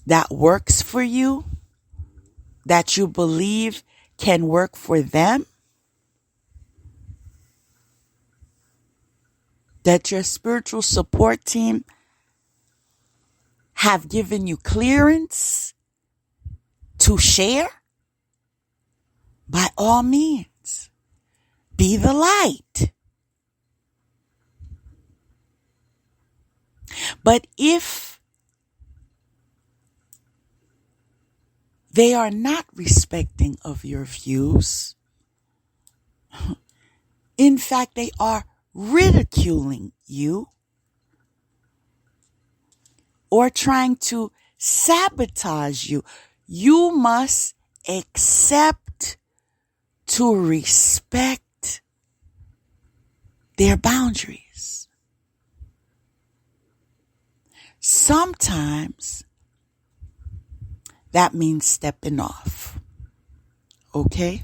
that works for you, that you believe can work for them, that your spiritual support team have given you clearance to share, by all means, be the light. But if they are not respecting of your views, in fact, they are ridiculing you or trying to sabotage you, you must accept to respect their boundaries. Sometimes that means stepping off. Okay?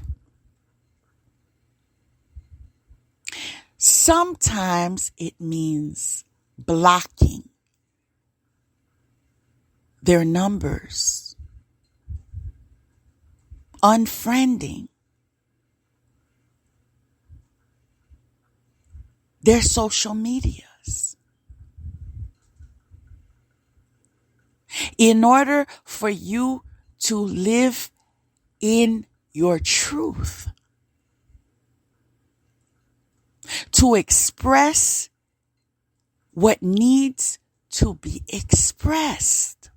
Sometimes it means blocking their numbers, unfriending their social medias. In order for you to live in your truth, to express what needs to be expressed,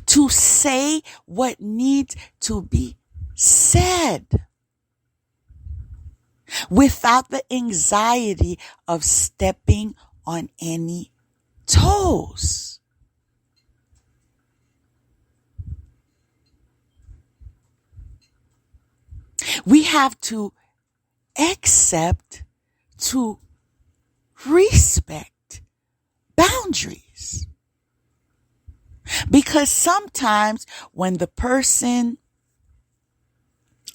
to say what needs to be said, without the anxiety of stepping on any toes. We have to accept, to respect boundaries. Because sometimes when the person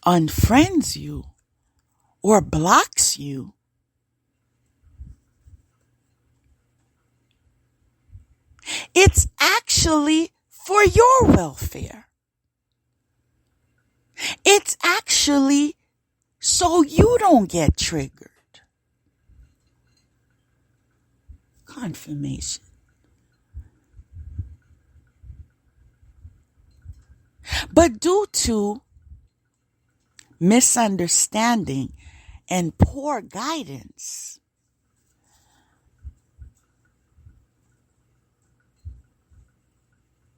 unfriends you or blocks you, it's actually for your welfare. It's actually so you don't get triggered. Confirmation. But due to misunderstanding and poor guidance,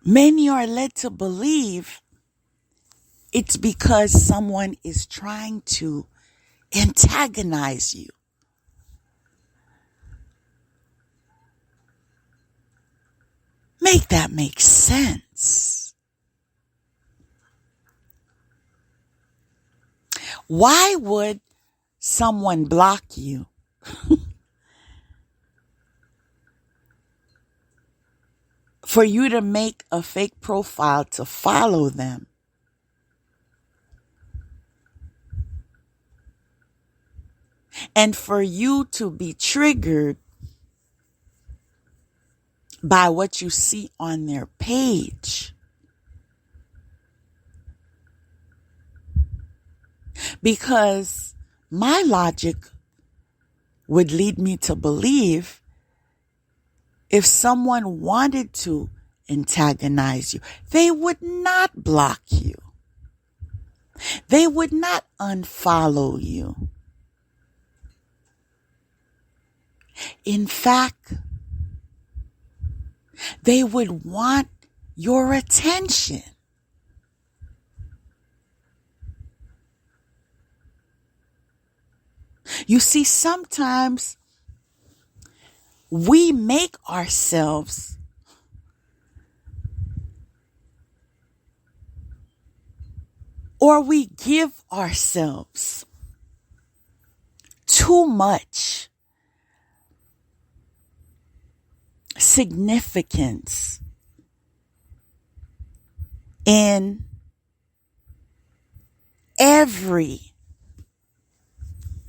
many are led to believe it's because someone is trying to antagonize you. Make that make sense. Why would someone block you? For you to make a fake profile to follow them. And for you to be triggered by what you see on their page. Because my logic would lead me to believe if someone wanted to antagonize you, they would not block you. They would not unfollow you. In fact, they would want your attention. You see, sometimes we make ourselves or we give ourselves too much significance in every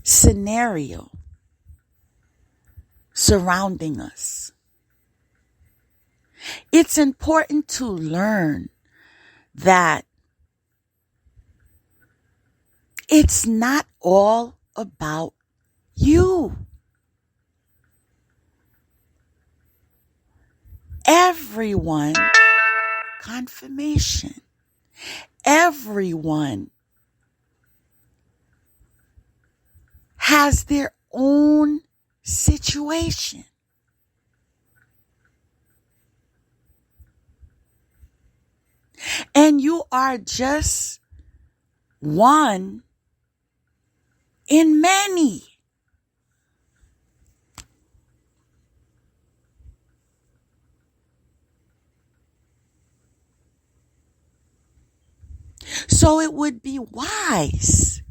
scenario surrounding us. It's important to learn that it's not all about you. Everyone, confirmation, everyone has their own situation. And you are just one in many. So it would be wise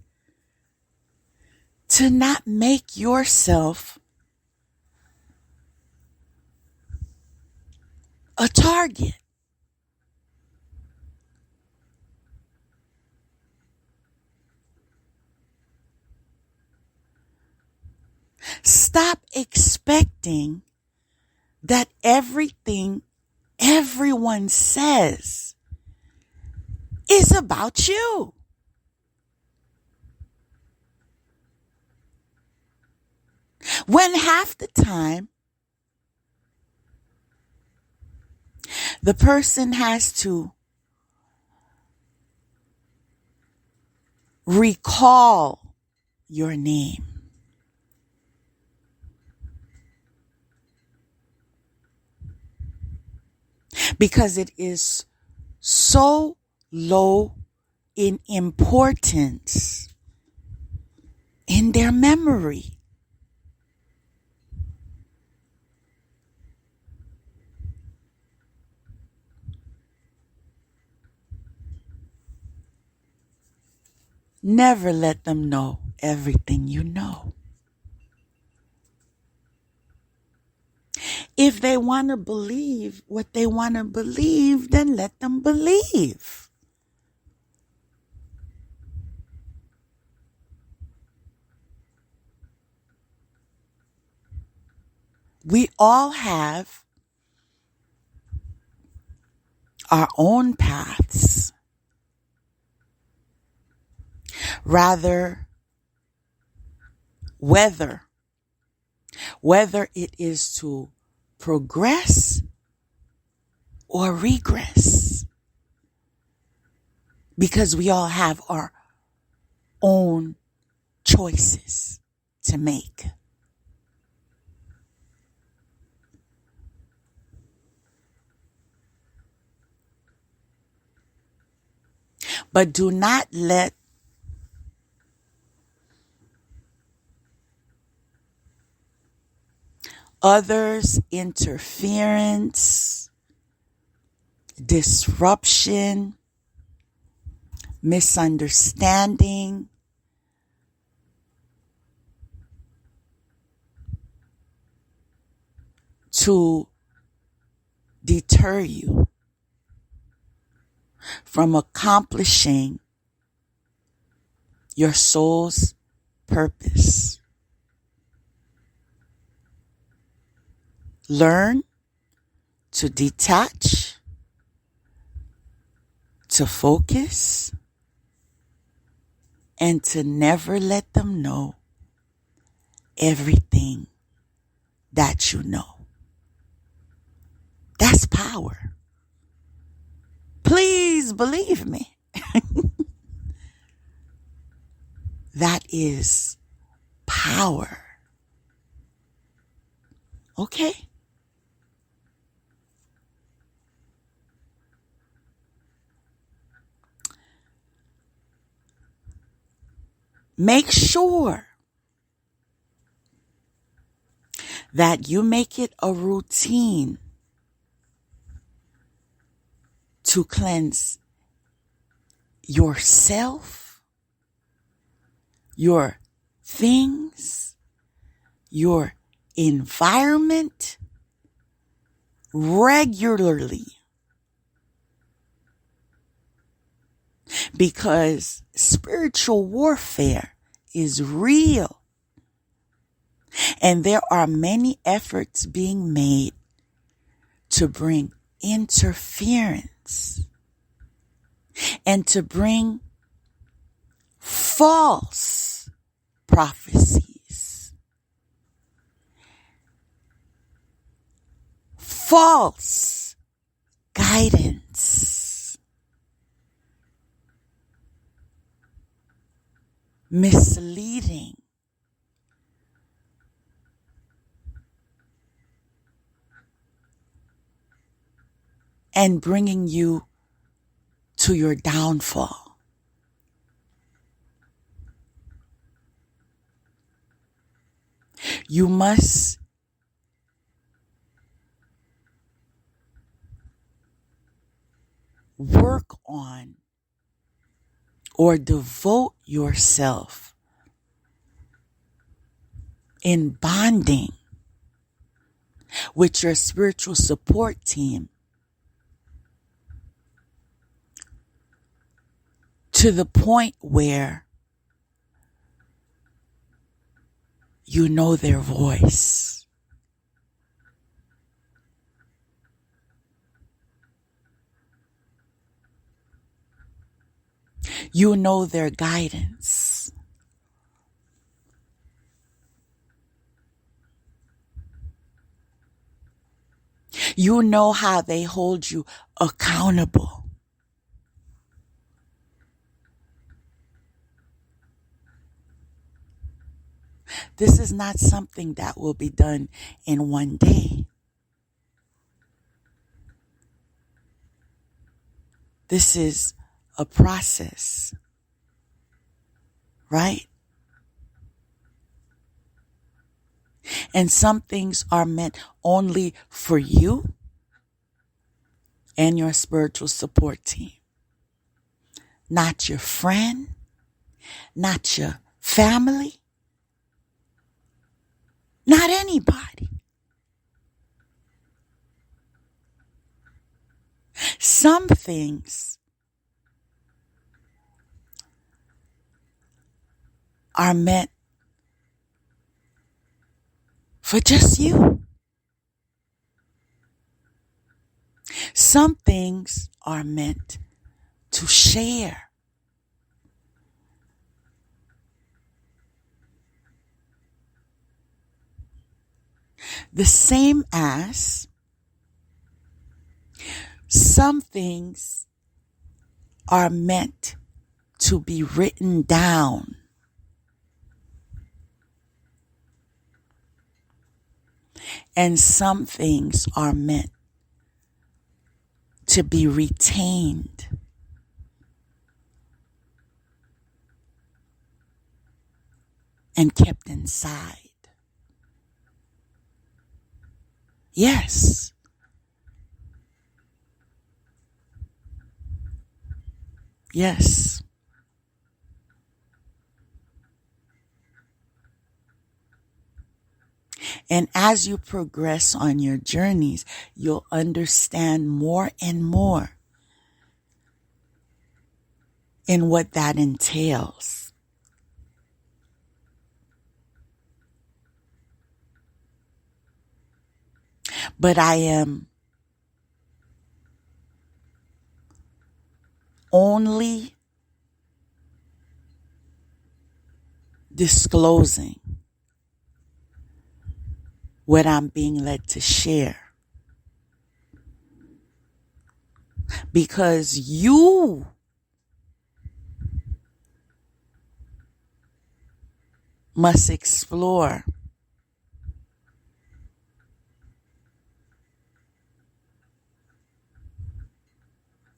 to not make yourself a target. Stop expecting that everything everyone says is about you. When half the time, the person has to recall your name. Because it is so low in importance in their memory. Never let them know everything you know. If they want to believe what they want to believe, then let them believe. We all have our own paths. Rather, whether it is to progress or regress. Because we all have our own choices to make. But do not let others' interference, disruption, misunderstanding, to deter you from accomplishing your soul's purpose. Learn to detach, to focus, and to never let them know everything that you know. That's power. Please believe me. That is power. Okay? Make sure that you make it a routine to cleanse yourself, your things, your environment regularly. Because spiritual warfare is real. And there are many efforts being made to bring interference and to bring false prophecies, false guidance, misleading, and bringing you to your downfall. You must work on or devote yourself in bonding with your spiritual support team to the point where you know their voice. You know their guidance. You know how they hold you accountable. This is not something that will be done in one day. This is a process, right? And some things are meant only for you and your spiritual support team. Not your friend, not your family, not anybody. Some things are meant for just you. Some things are meant to share. The same as some things are meant to be written down. And some things are meant to be retained. And kept inside. Yes. Yes. And as you progress on your journeys, you'll understand more and more in what that entails. But I am only disclosing what I'm being led to share. Because you must explore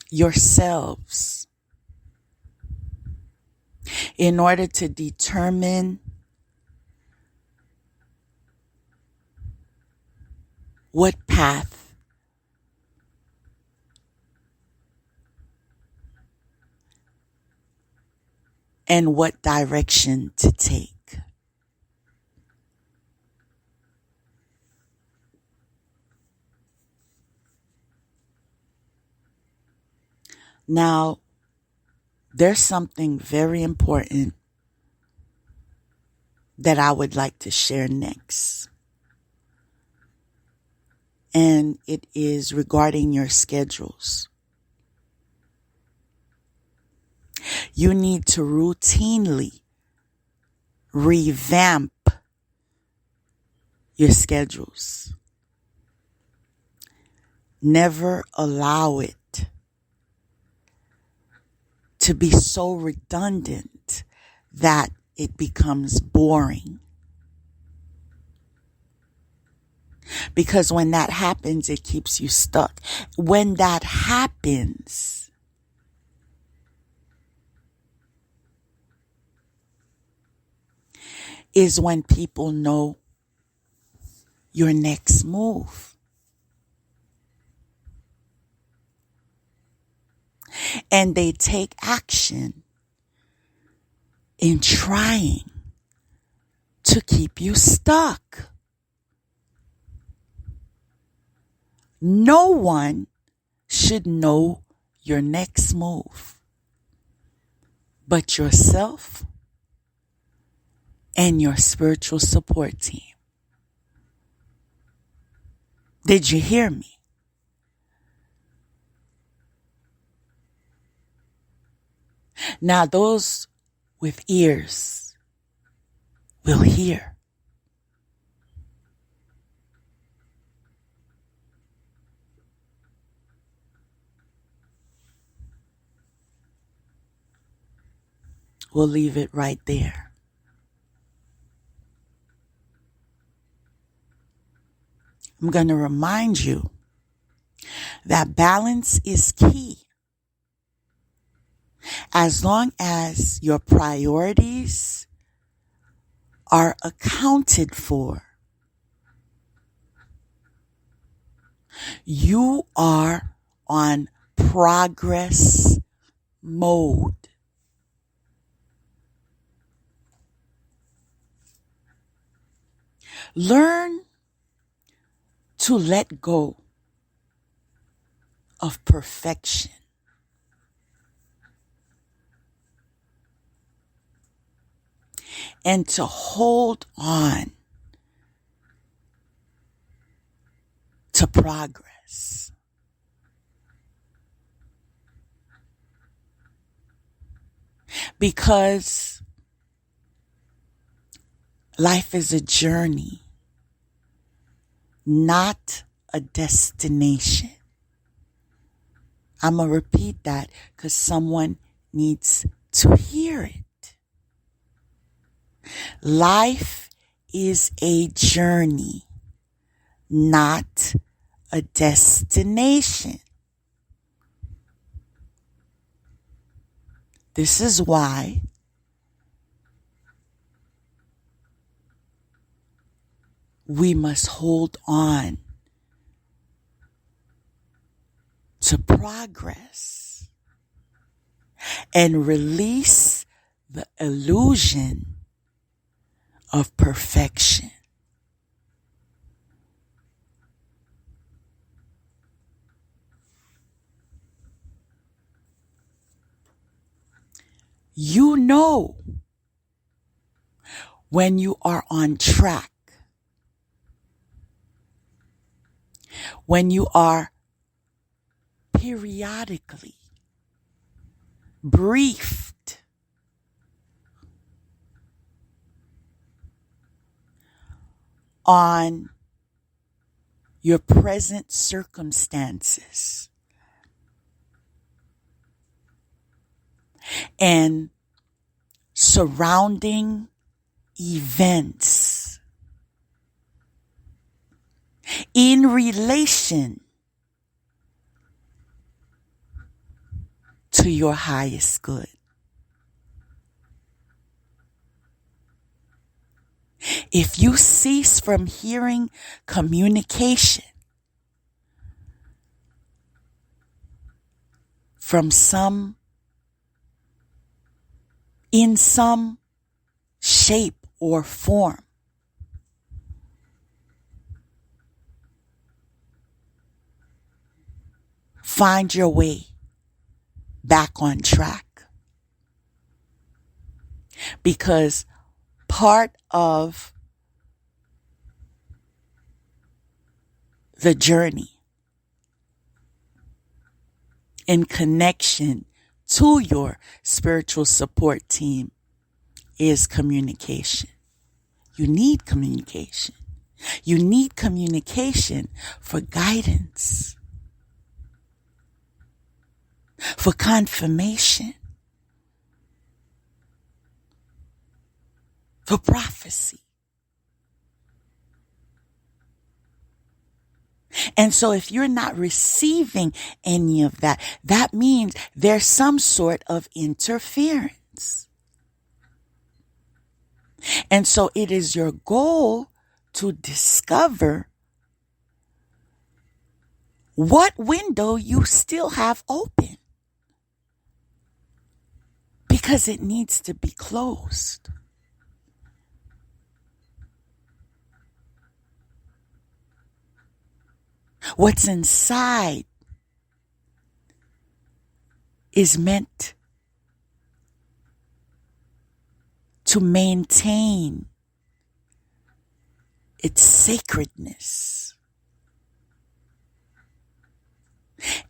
yourselves in order to determine what path and what direction to take. Now, there's something very important that I would like to share next. And it is regarding your schedules. You need to routinely revamp your schedules. Never allow it to be so redundant that it becomes boring. Because when that happens, it keeps you stuck. When that happens, is when people know your next move. And they take action in trying to keep you stuck. No one should know your next move. but yourself and your spiritual support team. Did you hear me? Now those with ears will hear. We'll leave it right there. I'm going to remind you that balance is key. As long as your priorities are accounted for, you are on progress mode. Learn to let go of perfection. And to hold on to progress. Because life is a journey, not a destination. I'm going to repeat that because someone needs to hear it. Life is a journey, not a destination. This is why we must hold on to progress and release the illusion of perfection. You know when you are on track, when you are periodically briefed on your present circumstances and surrounding events in relation to your highest good. If you cease from hearing communication from in some shape or form, find your way back on track. Because part of the journey in connection to your spiritual support team is communication. You need communication. You need communication for guidance, for confirmation, for prophecy. And so if you're not receiving any of that, that means there's some sort of interference. And so it is your goal to discover what window you still have open, because it needs to be closed. What's inside is meant to maintain its sacredness.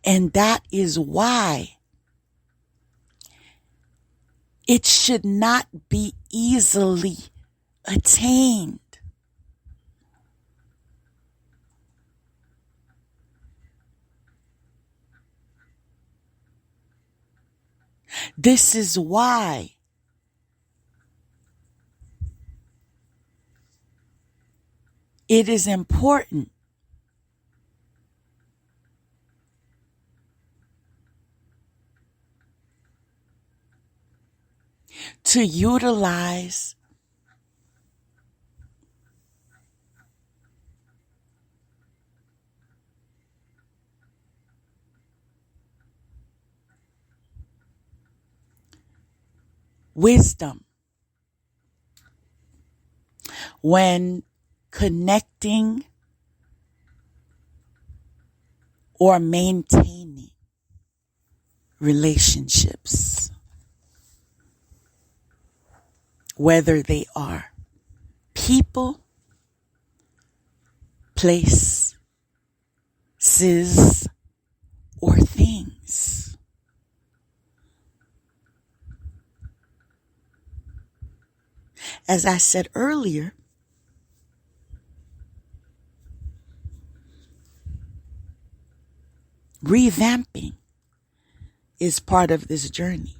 And that is why it should not be easily attained. This is why it is important to utilize wisdom when connecting or maintaining relationships, whether they are people, places, or things. As I said earlier, revamping is part of this journey.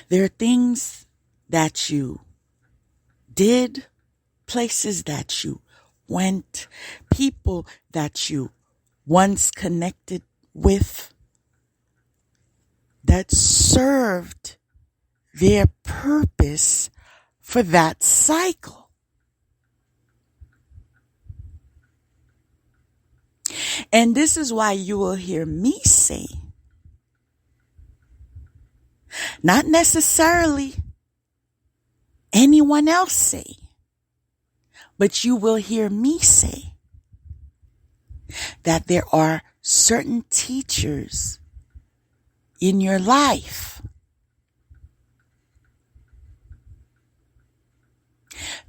There are things that you did, places that you went, people that you once connected with that served their purpose for that cycle. And this is why you will hear me say, not necessarily anyone else say, but you will hear me say that there are certain teachers in your life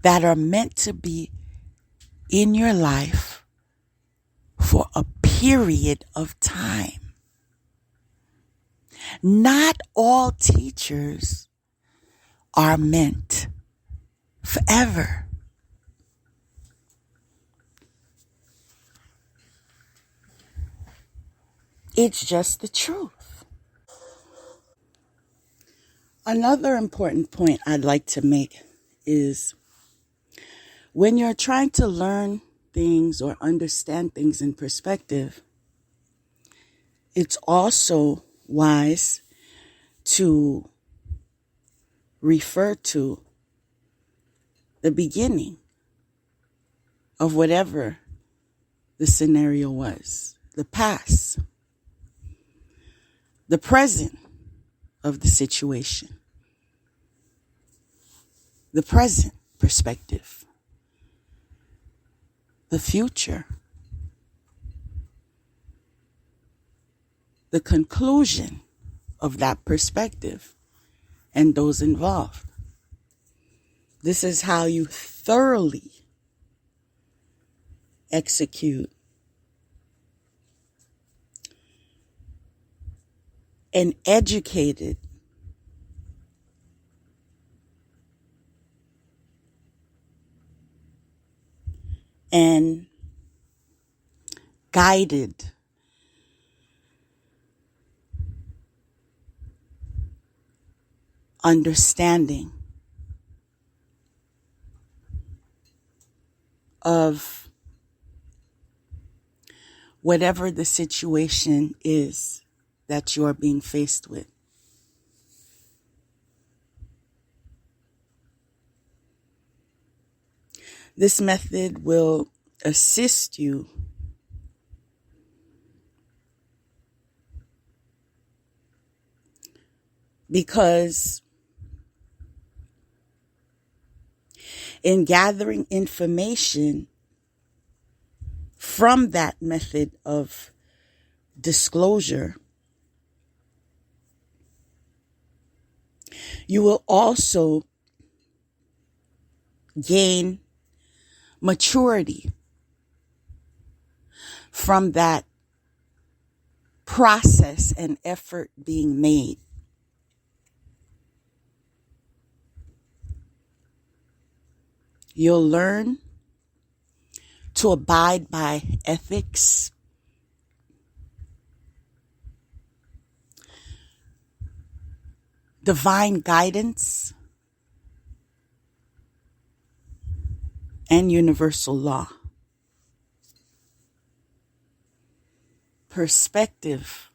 that are meant to be in your life for a period of time. Not all teachers are meant forever. It's just the truth. Another important point I'd like to make is when you're trying to learn things or understand things in perspective, it's also wise to refer to the beginning of whatever the scenario was, the past, the present of the situation, the present perspective, the future, the conclusion of that perspective and those involved. This is how you thoroughly execute an educated and guided understanding of whatever the situation is that you're being faced with. This method will assist you because in gathering information from that method of disclosure, You will also gain maturity from that process and effort being made. You'll learn to abide by ethics, divine guidance, and universal law. Perspective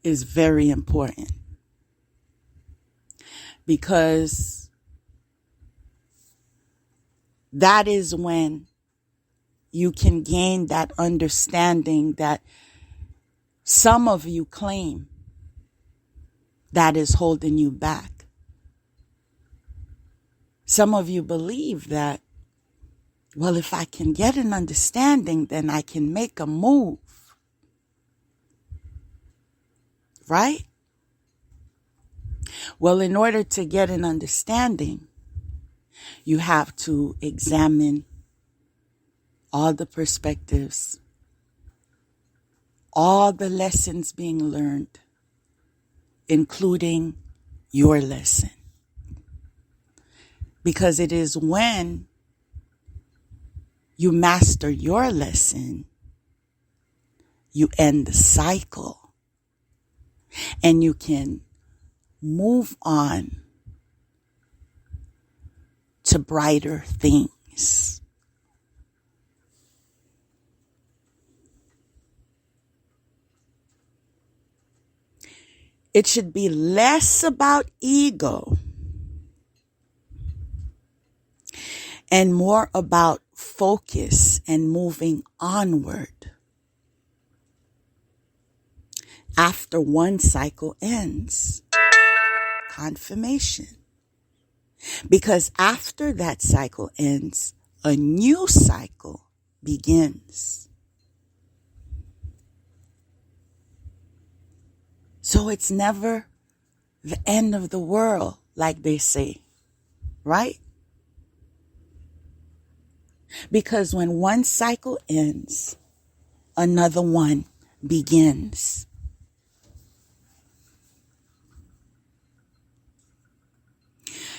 is very important because that is when you can gain that understanding that some of you claim that is holding you back. Some of you believe that, well, if I can get an understanding, then I can make a move. Right? Well, in order to get an understanding, you have to examine all the perspectives, all the lessons being learned, including your lesson. Because it is when you master your lesson, you end the cycle and you can move on to brighter things. It should be less about ego and more about focus and moving onward after one cycle ends. Confirmation. Because after that cycle ends, a new cycle begins. So it's never the end of the world, like they say, right? Because when one cycle ends, another one begins.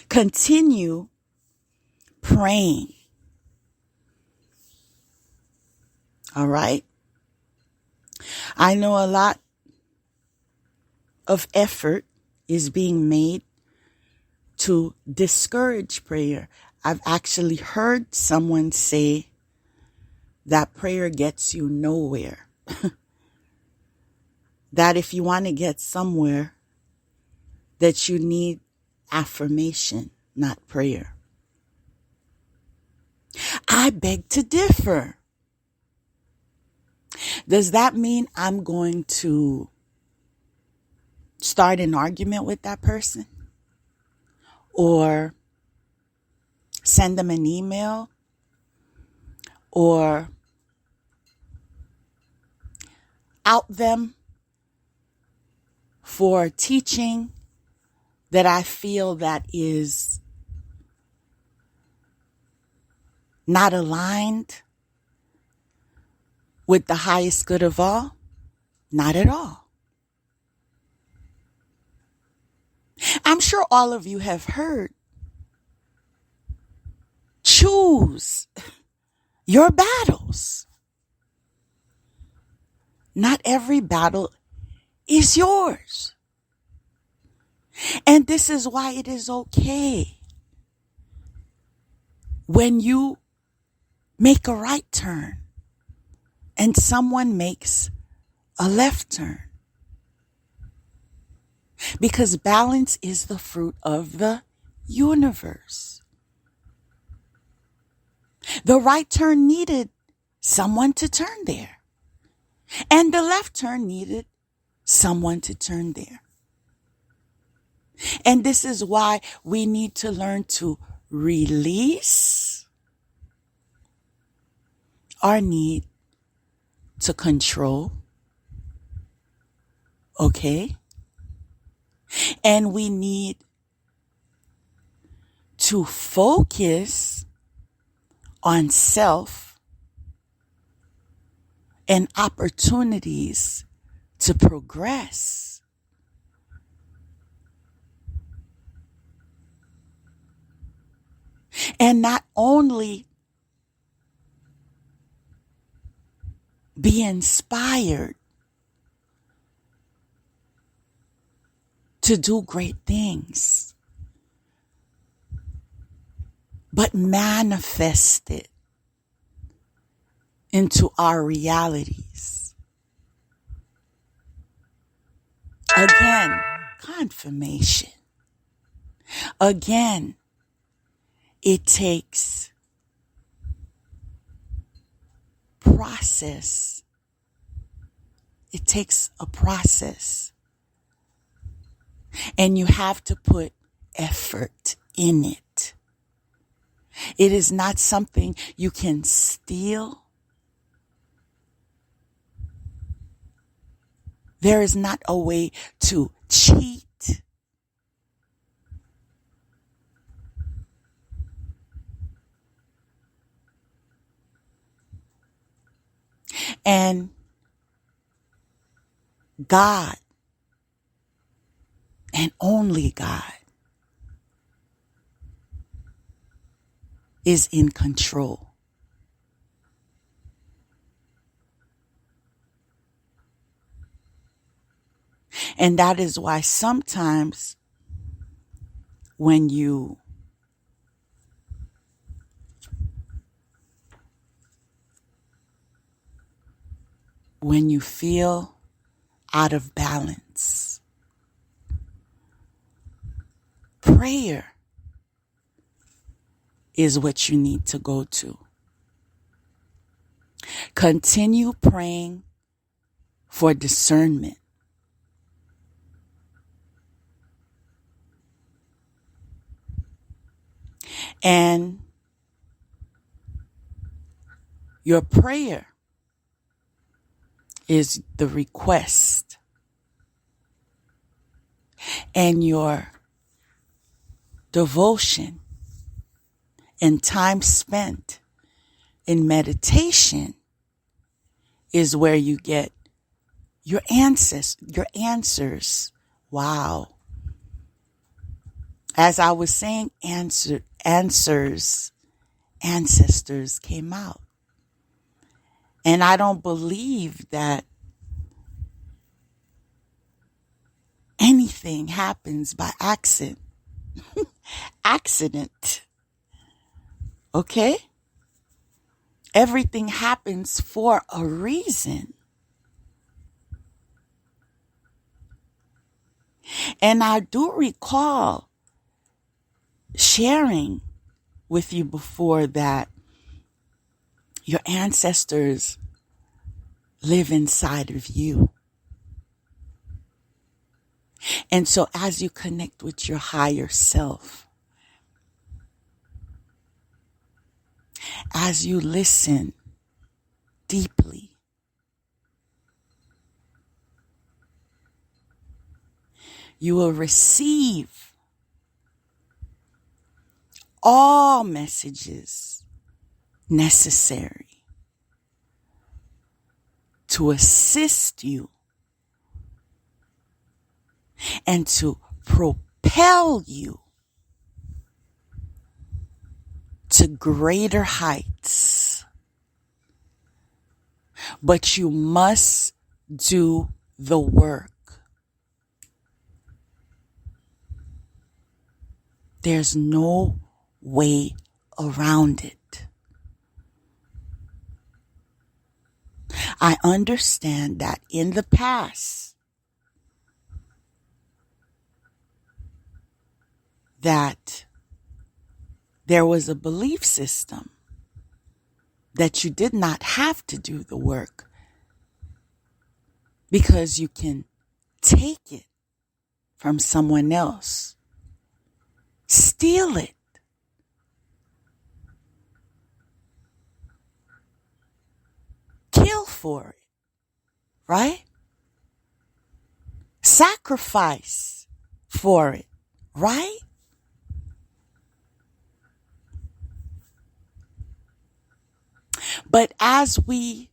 Continue praying. All right? I know a lot of effort is being made to discourage prayer. I've actually heard someone say that prayer gets you nowhere. That if you want to get somewhere, that you need affirmation, not prayer. I beg to differ. Does that mean I'm going to start an argument with that person? Or send them an email? Or out them for teaching that I feel that is not aligned with the highest good of all? Not at all. I'm sure all of you have heard, choose your battles. Not every battle is yours. And this is why it is okay when you make a right turn and someone makes a left turn. Because balance is the fruit of the universe. The right turn needed someone to turn there. And the left turn needed someone to turn there. And this is why we need to learn to release our need to control Okay? And we need to focus on self and opportunities to progress. And not only be inspired to do great things, but manifest it into our realities. Again, confirmation. Again, it takes process. It takes a process. And you have to put effort in it. It is not something you can steal. There is not a way to cheat. And God, and only God, is in control. And that is why sometimes when you feel out of balance, prayer is what you need to go to. Continue praying for discernment. And your prayer is the request. And your devotion and time spent in meditation is where you get your answers. Wow. As I was saying, ancestors came out. And I don't believe that anything happens by accident. Okay? Everything happens for a reason. And I do recall sharing with you before that your ancestors live inside of you. And so as you connect with your higher self, as you listen deeply, you will receive all messages necessary to assist you and to propel you to greater heights. But you must do the work. There's no way around it. I understand that in the past, that there was a belief system that you did not have to do the work because you can take it from someone else, steal it, kill for it, right? sacrifice for it, right? But as we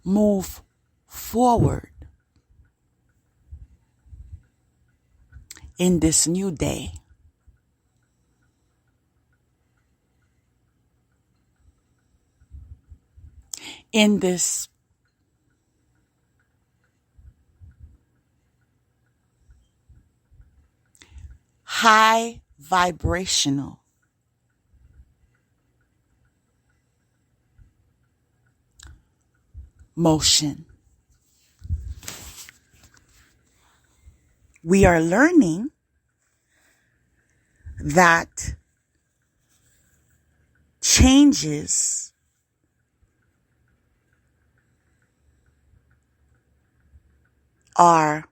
move forward in this new day, in this high vibrational motion, we are learning that changes are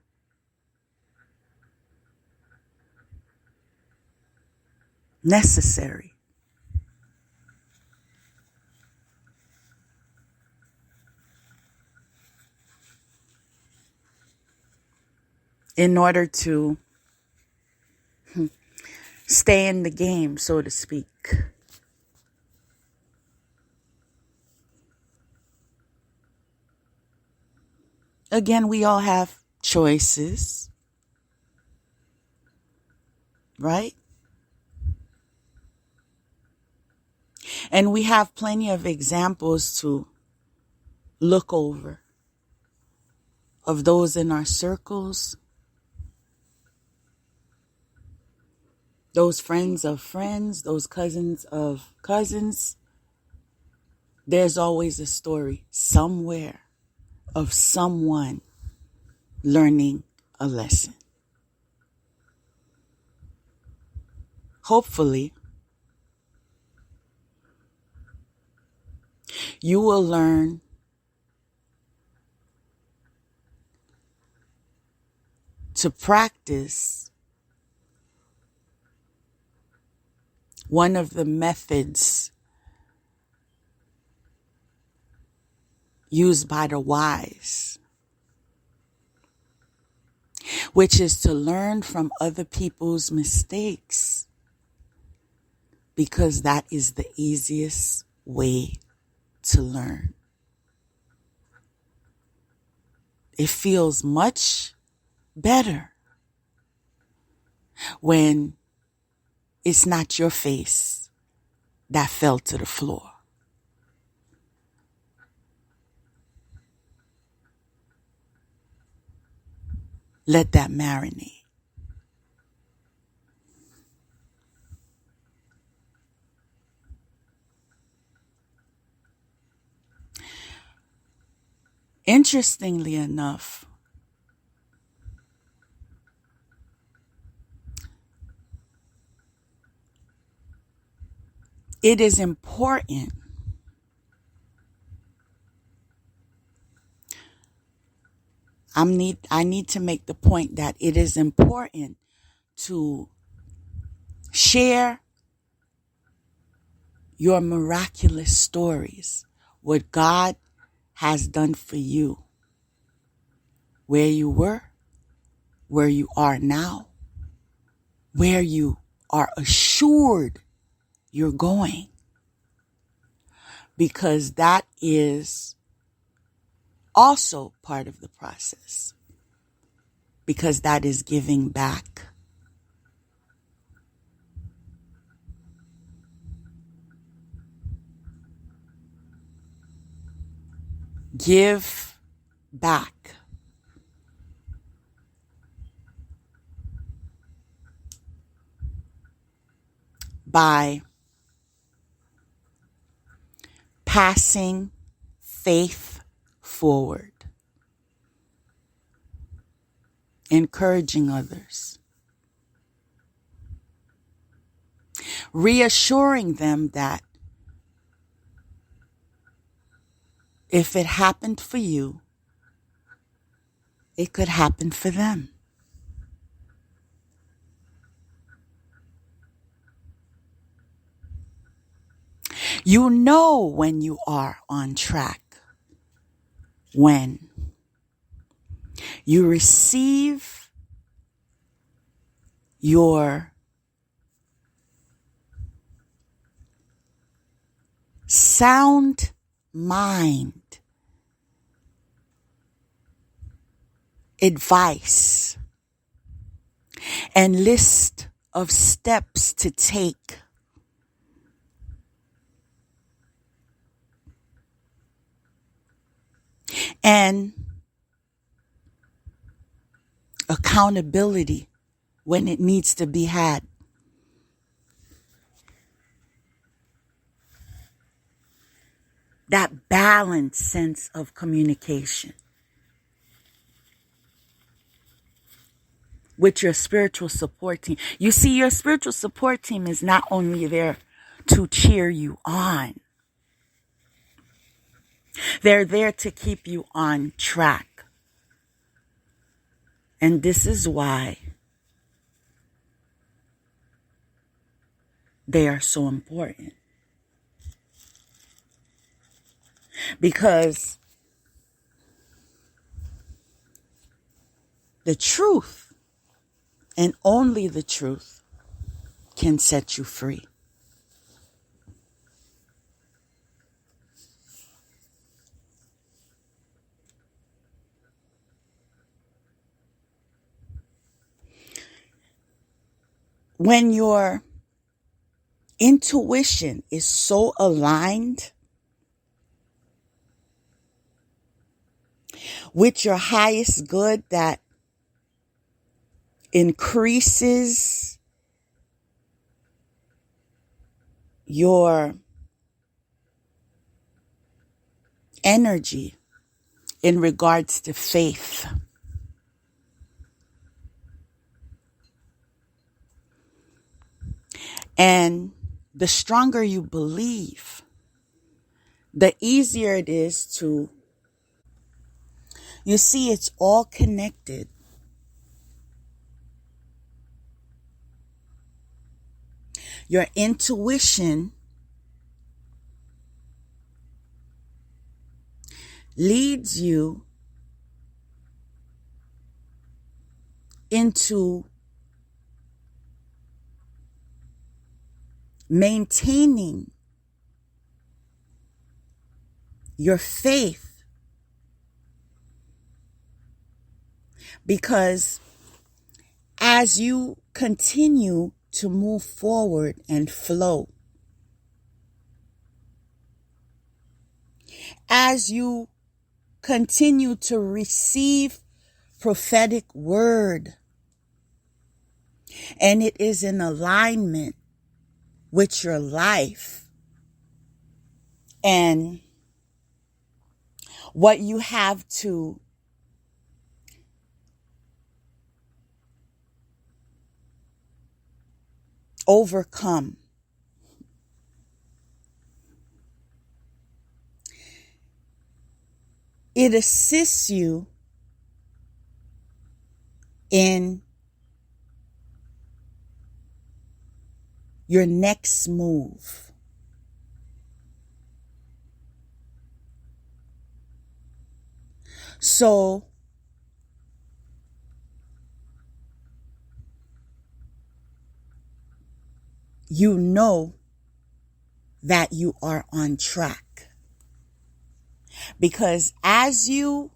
necessary. In order to stay in the game, so to speak. Again, we all have choices, right? And we have plenty of examples to look over of those in our circles, those friends of friends, those cousins of cousins. There's always a story somewhere of someone learning a lesson. Hopefully, you will learn to practice one of the methods used by the wise, which is to learn from other people's mistakes, because that is the easiest way to learn. It feels much better when it's not your face that fell to the floor. Let that marinate. Interestingly enough, it is important I need to make the point that it is important to share your miraculous stories, what God has done for you, where you were, where you are now, where you are assured you're going, because that is also part of the process, because that is giving back. Give back. By passing faith forward, encouraging others, reassuring them that if it happened for you, it could happen for them. You know when you are on track when You receive your sound mind advice and list of steps to take. And accountability when it needs to be had. That balanced sense of communication with your spiritual support team. You see, your spiritual support team is not only there to cheer you on. They're there to keep you on track. And this is why they are so important. Because the truth, and only the truth, can set you free. When your intuition is so aligned with your highest good that increases your energy in regards to faith. And the stronger you believe, the easier it is to, you see, it's all connected. Your intuition leads you into maintaining your faith, because as you continue to move forward and flow, as you continue to receive prophetic word, and it is in alignment with your life and what you have to overcome. It assists you in your next move. So you know that you are on track. Because as you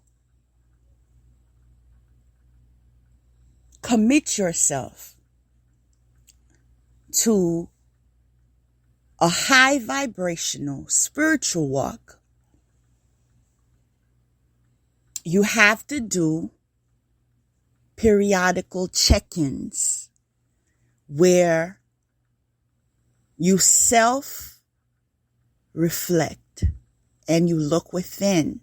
commit yourself to a high vibrational spiritual walk, you have to do periodical check-ins where you self-reflect and you look within.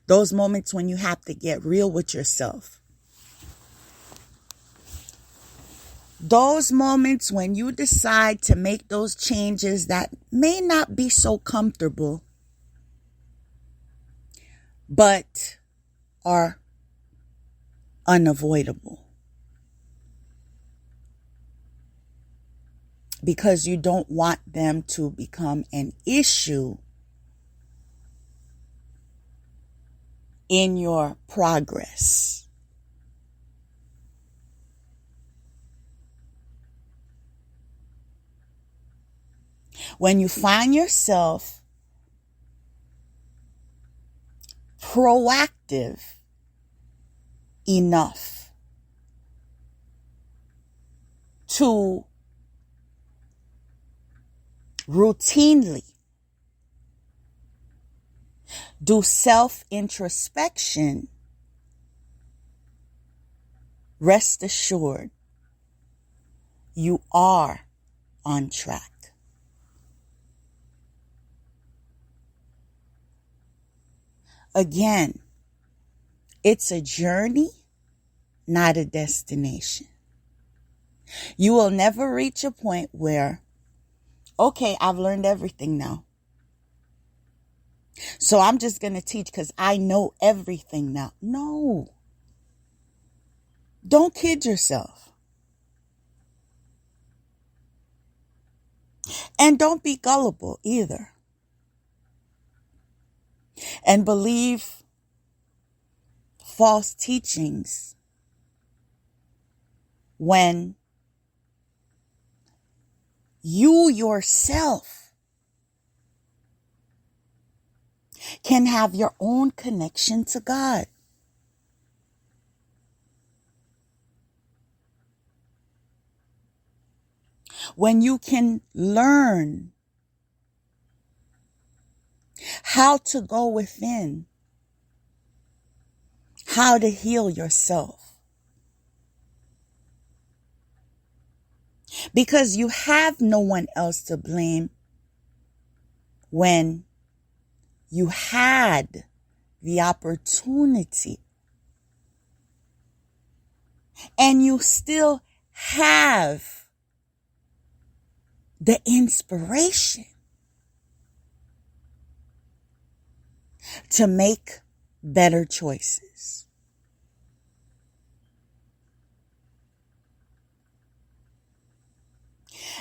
Those moments when you have to get real with yourself. Those moments when you decide to make those changes that may not be so comfortable, but are unavoidable. Because you don't want them to become an issue in your progress. When you find yourself proactive enough to routinely do self-introspection, rest assured you are on track. Again, it's a journey, not a destination. You will never reach a point where, okay, I've learned everything now, so I'm just going to teach because I know everything now. No. Don't kid yourself. And don't be gullible either. And believe false teachings when you yourself can have your own connection to God. When you can learn how to go within, how to heal yourself. Because you have no one else to blame when you had the opportunity and you still have the inspiration to make better choices.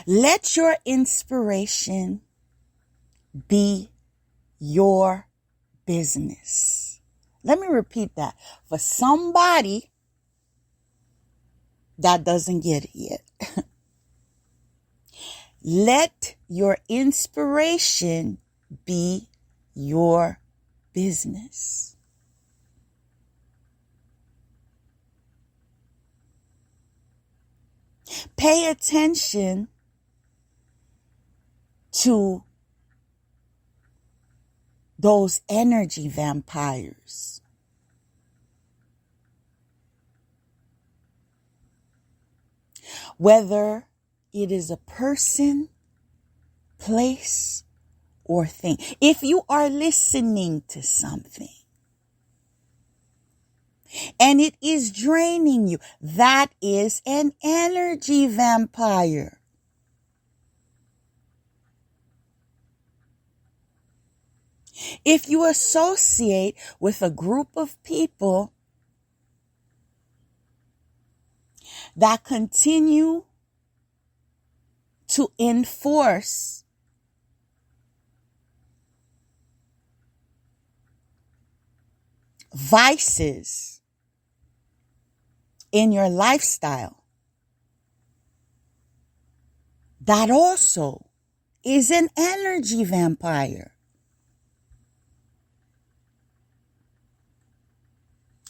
Let your inspiration be your business. Let me repeat that for somebody that doesn't get it yet. Let your inspiration be your business. Pay attention to those energy vampires. Whether it is a person, place, or thing. If you are listening to something and it is draining you, that is an energy vampire. If you associate with a group of people that continue to enforce vices in your lifestyle, that also is an energy vampire.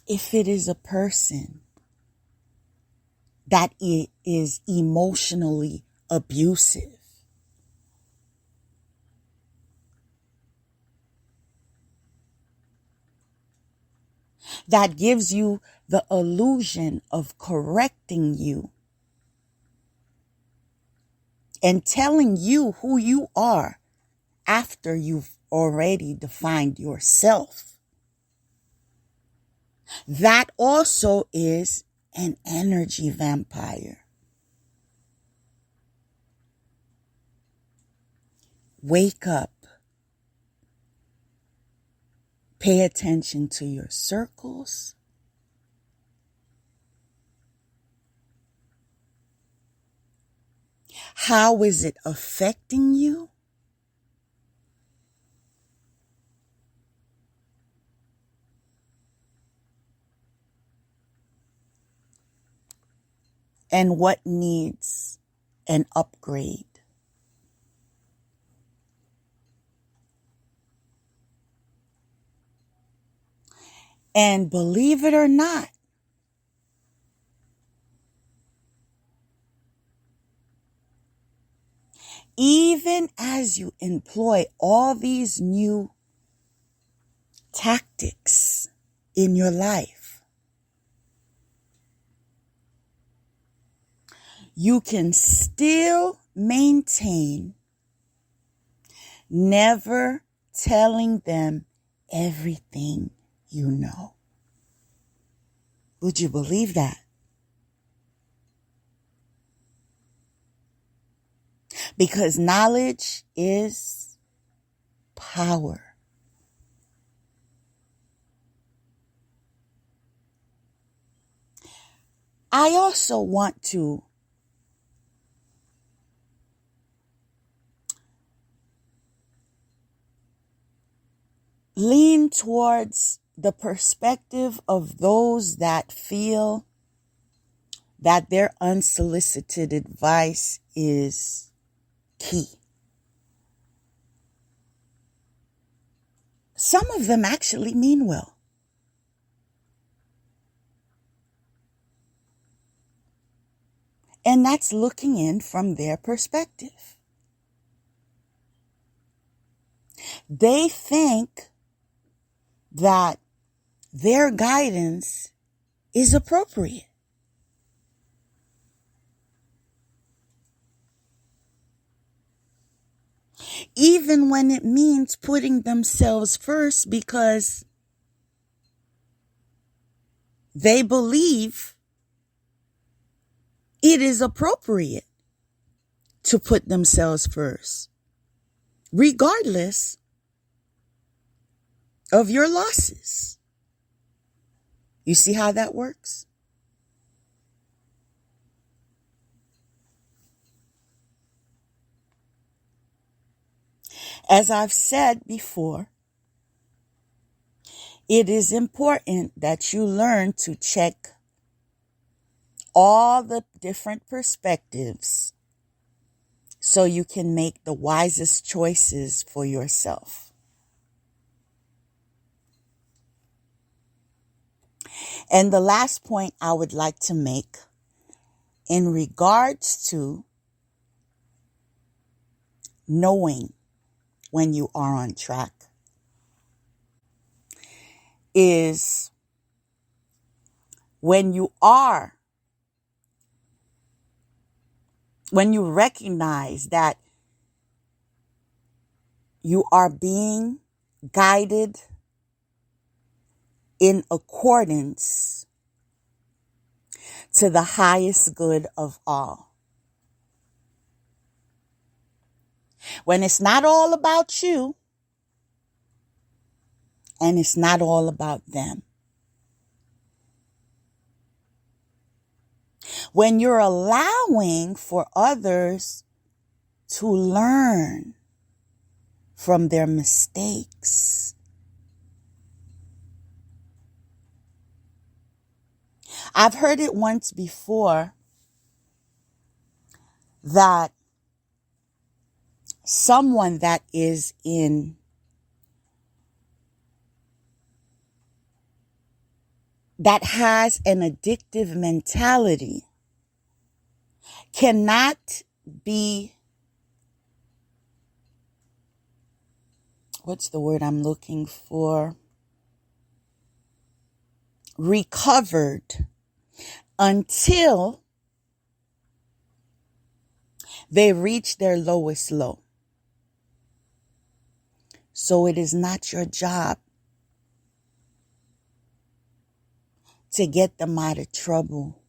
If it is a person that is emotionally abusive, that gives you the illusion of correcting you and telling you who you are after you've already defined yourself, that also is an energy vampire. Wake up. Pay attention to your circles. How is it affecting you? and what needs an upgrade. And believe it or not, even as you employ all these new tactics in your life, you can still maintain never telling them everything you know. Would you believe that? Because knowledge is power. I also want to lean towards the perspective of those that feel that their unsolicited advice is key. Some of them actually mean well. And that's looking in from their perspective. They think that their guidance is appropriate. Even when it means putting themselves first because they believe it is appropriate to put themselves first, regardless of your losses. You see how that works? As I've said before, it is important that you learn to check all the different perspectives so you can make the wisest choices for yourself. And the last point I would like to make in regards to knowing when you are on track is when you recognize that you are being guided in accordance to the highest good of all. When it's not all about you and it's not all about them. When you're allowing for others to learn from their mistakes. I've heard it once before that someone that is that has an addictive mentality cannot be, what's the word I'm looking for? Recovered until they reach their lowest low. So it is not your job to get them out of trouble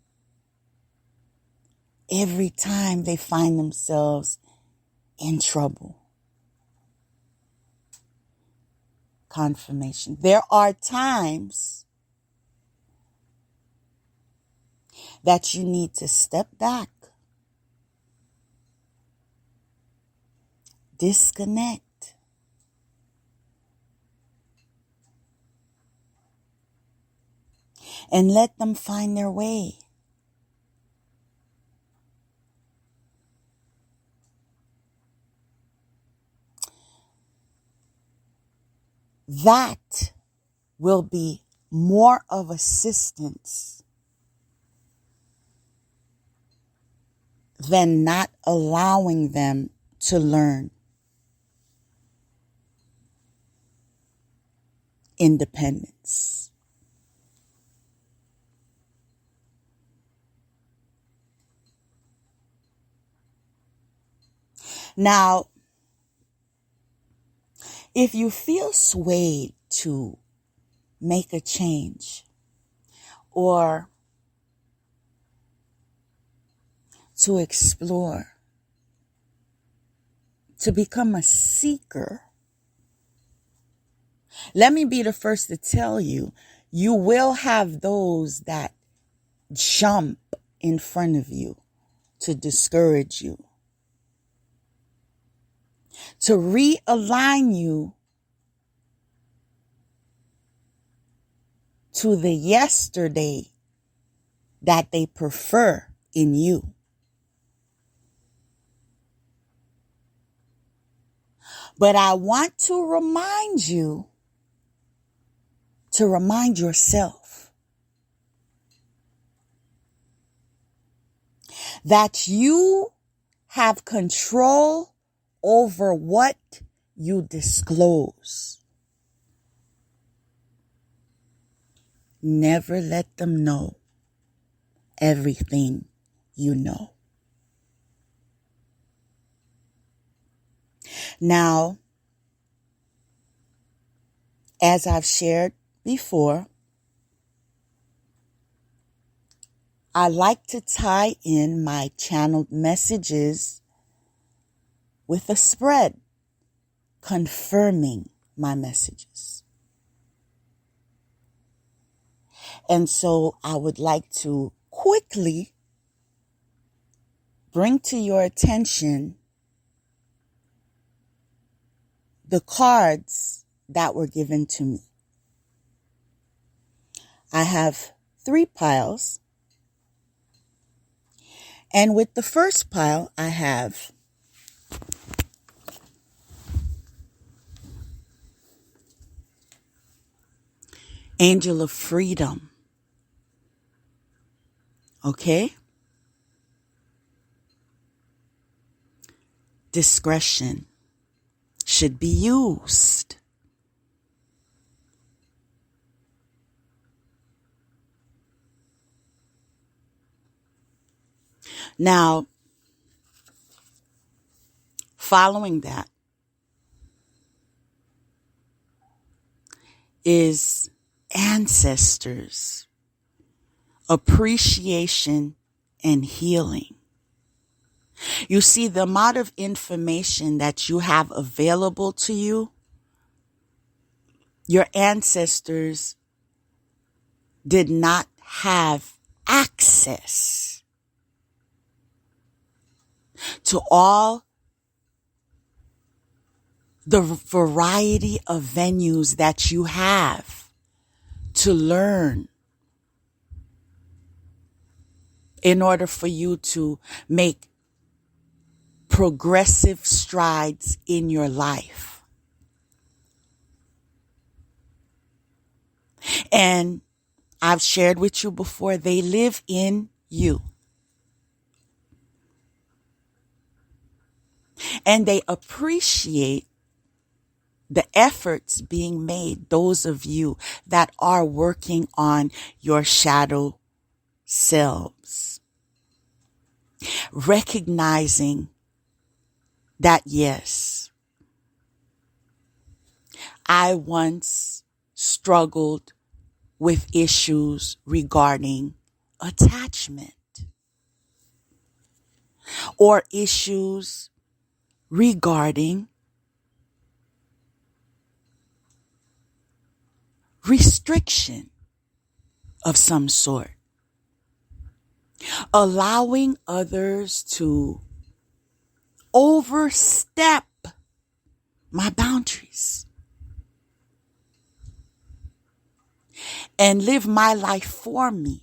every time they find themselves in trouble. Confirmation. There are times that you need to step back, disconnect, and let them find their way. that will be more of assistance than not allowing them to learn independence. Now, if you feel swayed to make a change or to explore, to become a seeker, let me be the first to tell you, you will have those that jump in front of you to discourage you, to realign you to the yesterday that they prefer in you. But I want to remind you to remind yourself that you have control over what you disclose. Never let them know everything you know. Now, as I've shared before, I like to tie in my channeled messages with a spread confirming my messages. And so I would like to quickly bring to your attention the cards that were given to me. I have 3 piles. And with the first pile, I have Angel of Freedom. Okay? Discretion should be used. Now, following that is ancestors, appreciation, and healing. You see, the amount of information that you have available to you, your ancestors did not have access to all the variety of venues that you have to learn in order for you to make progressive strides in your life. And I've shared with you before, they live in you. And they appreciate the efforts being made, those of you that are working on your shadow selves. Recognizing that, yes, I once struggled with issues regarding attachment or issues regarding restriction of some sort. Allowing others to overstep my boundaries and live my life for me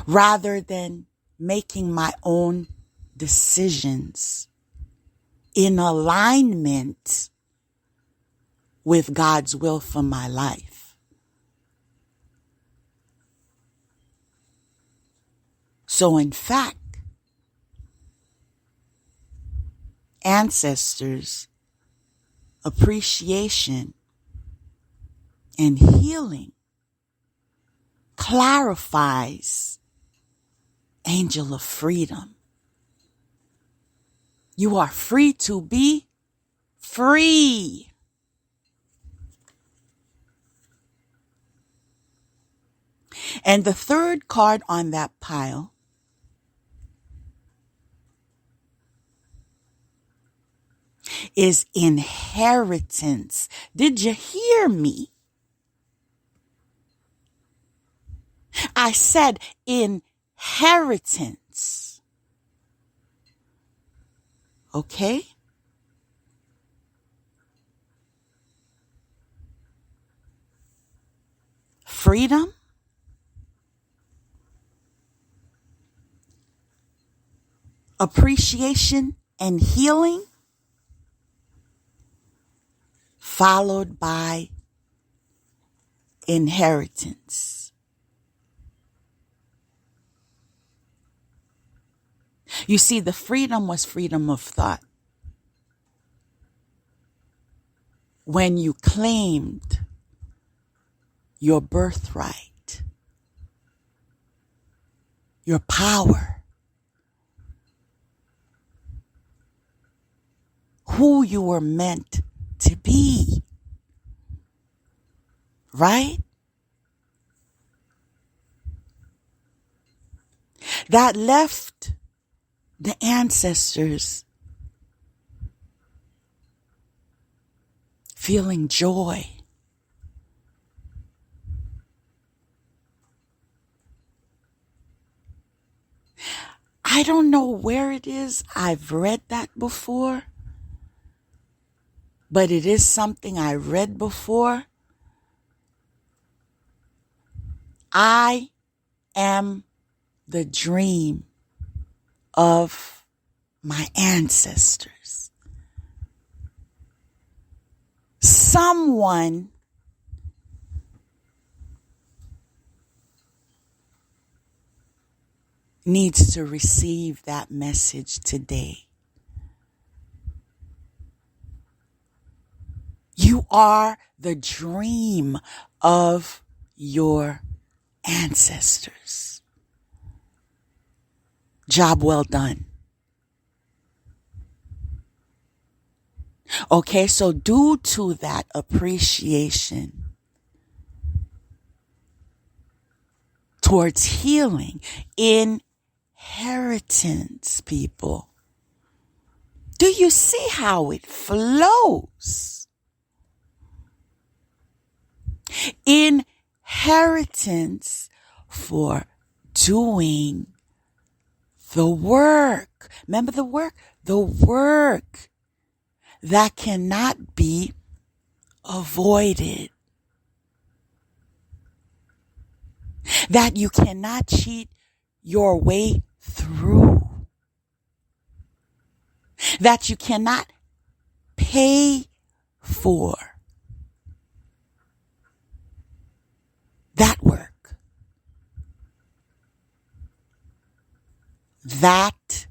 rather than making my own decisions in alignment with God's will for my life. So in fact, ancestors, appreciation, and healing clarifies angel of freedom. You are free to be free. And the third card on that pile is inheritance. Did you hear me? I said inheritance. Okay? Freedom, appreciation, and healing, followed by inheritance. You see, the freedom was freedom of thought. When you claimed your birthright, your power, who you were meant to be, right? That left the ancestors feeling joy. I don't know where it is. I've read that before, but it is something I read before. I am the dream of my ancestors. Someone needs to receive that message today. You are the dream of your ancestors. Job well done. Okay, so due to that appreciation towards healing, inheritance, people. Do you see how it flows? Inheritance for doing the work. Remember the work? The work that cannot be avoided. That you cannot cheat your way through. That you cannot pay for. That work. That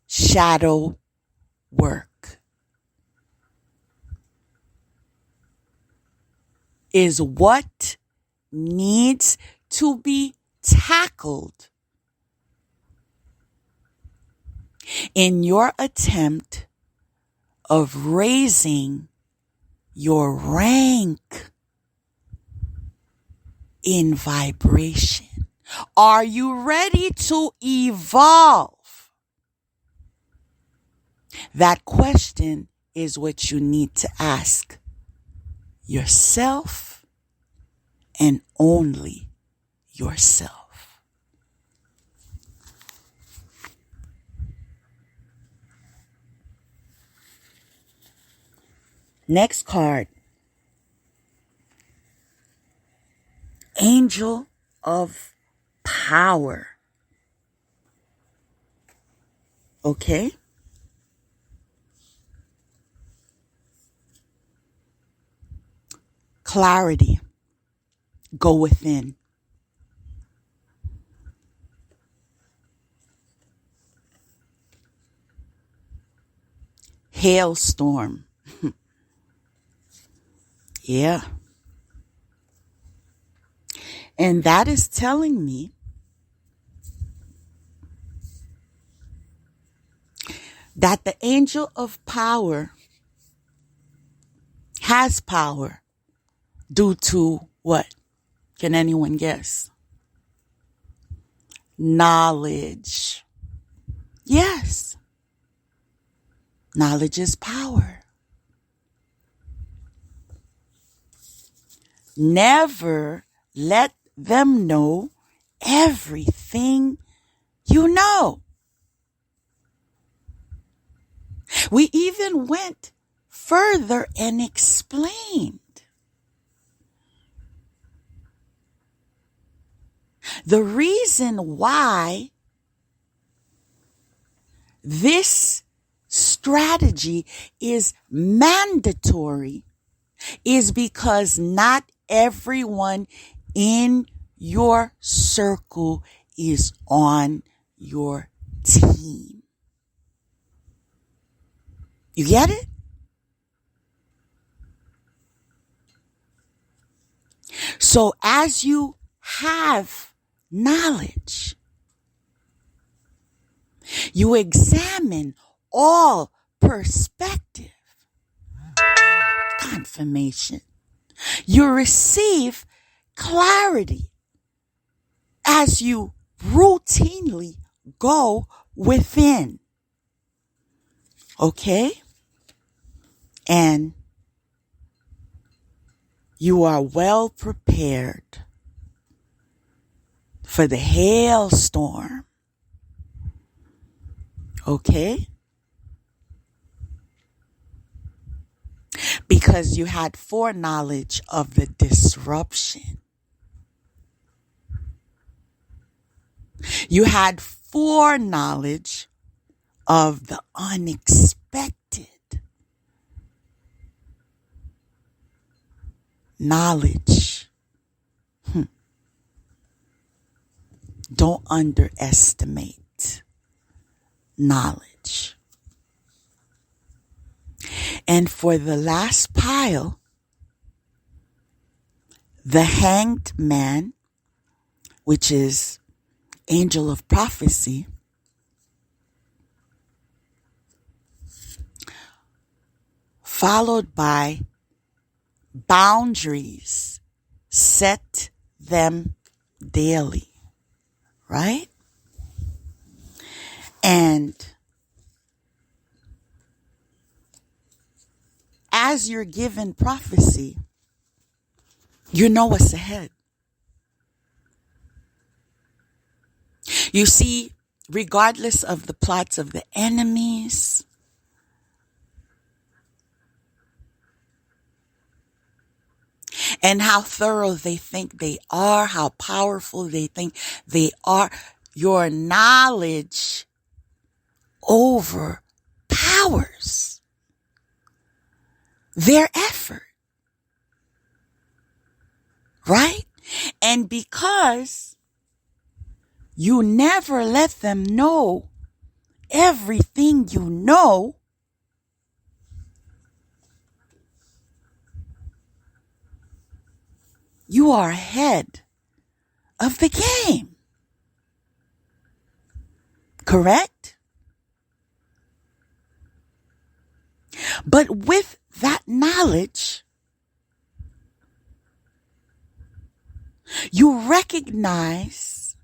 shadow work is what needs to be tackled in your attempt of raising your rank in vibration. Are you ready to evolve? That question is what you need to ask yourself and only yourself. Next card. Angel of Power. Okay? clarity. Go within. Hailstorm. Yeah. And that is telling me that the angel of power has power due to what? Can anyone guess? Knowledge. Yes. Knowledge is power. Never let them know everything you know. We even went further and explained the reason why this strategy is mandatory is because not everyone in your circle is on your team. You get it? So as you have knowledge, you examine all perspective, confirmation. You receive clarity as you routinely go within. Okay? And you are well prepared for the hailstorm. Okay? Because you had foreknowledge of the disruption. You had foreknowledge of the unexpected. Knowledge. Don't underestimate knowledge. And for the last pile, the hanged man, which is angel of prophecy, followed by boundaries. Set them daily. Right? And as you're given prophecy, you know what's ahead. You see, regardless of the plots of the enemies, and how thorough they think they are, how powerful they think they are, your knowledge overpowers their effort. Right? And because you never let them know everything you know, you are ahead of the game. Correct? But with that knowledge, you recognize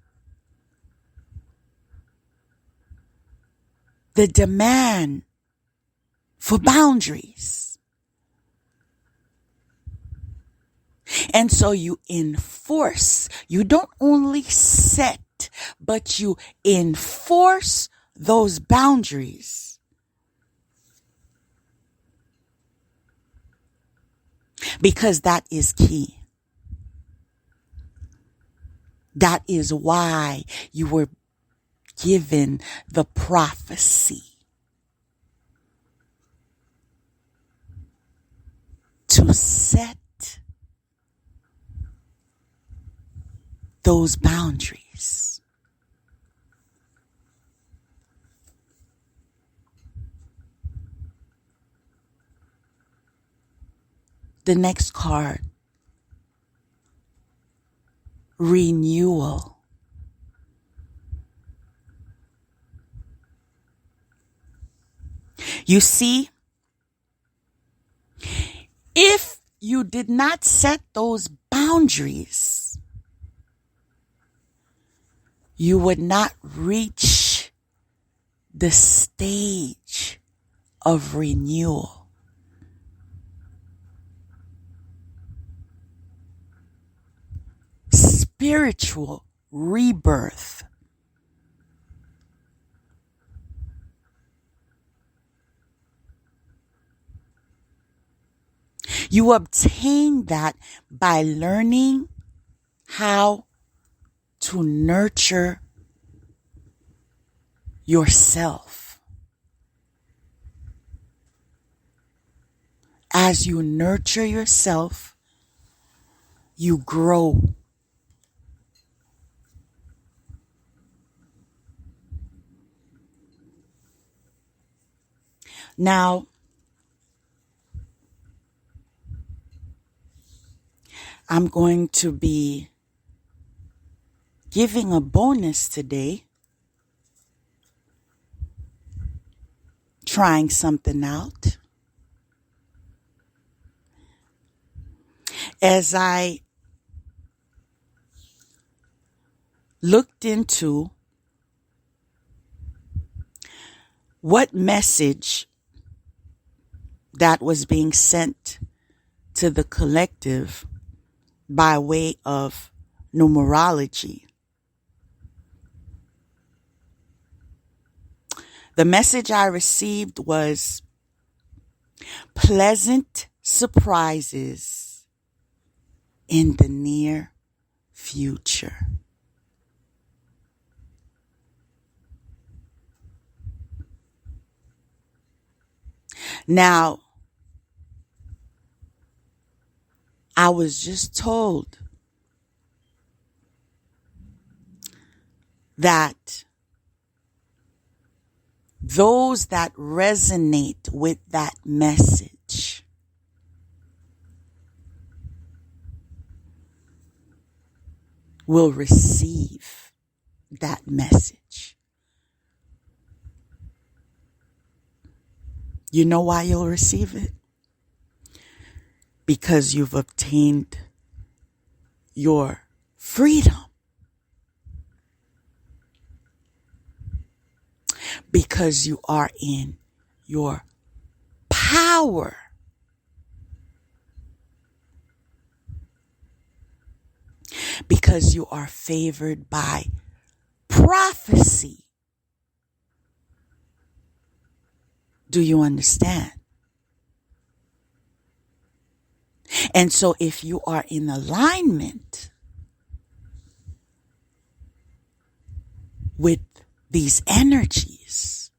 the demand for boundaries. And so you enforce. You don't only set, but you enforce those boundaries. Because that is key. That is why you were given the prophecy. To set those boundaries. The next card, renewal. You see, if you did not set those boundaries, you would not reach the stage of renewal. Spiritual rebirth. You obtain that by learning how to nurture yourself. As you nurture yourself, you grow. Now, I'm going to be giving a bonus today, trying something out. As I looked into what message that was being sent to the collective by way of numerology, the message I received was pleasant surprises in the near future. Now, I was just told that those that resonate with that message will receive that message. You know why you'll receive it? Because you've obtained your freedom. Because you are in your power. Because you are favored by prophecy. Do you understand? And so if you are in alignment with these energies,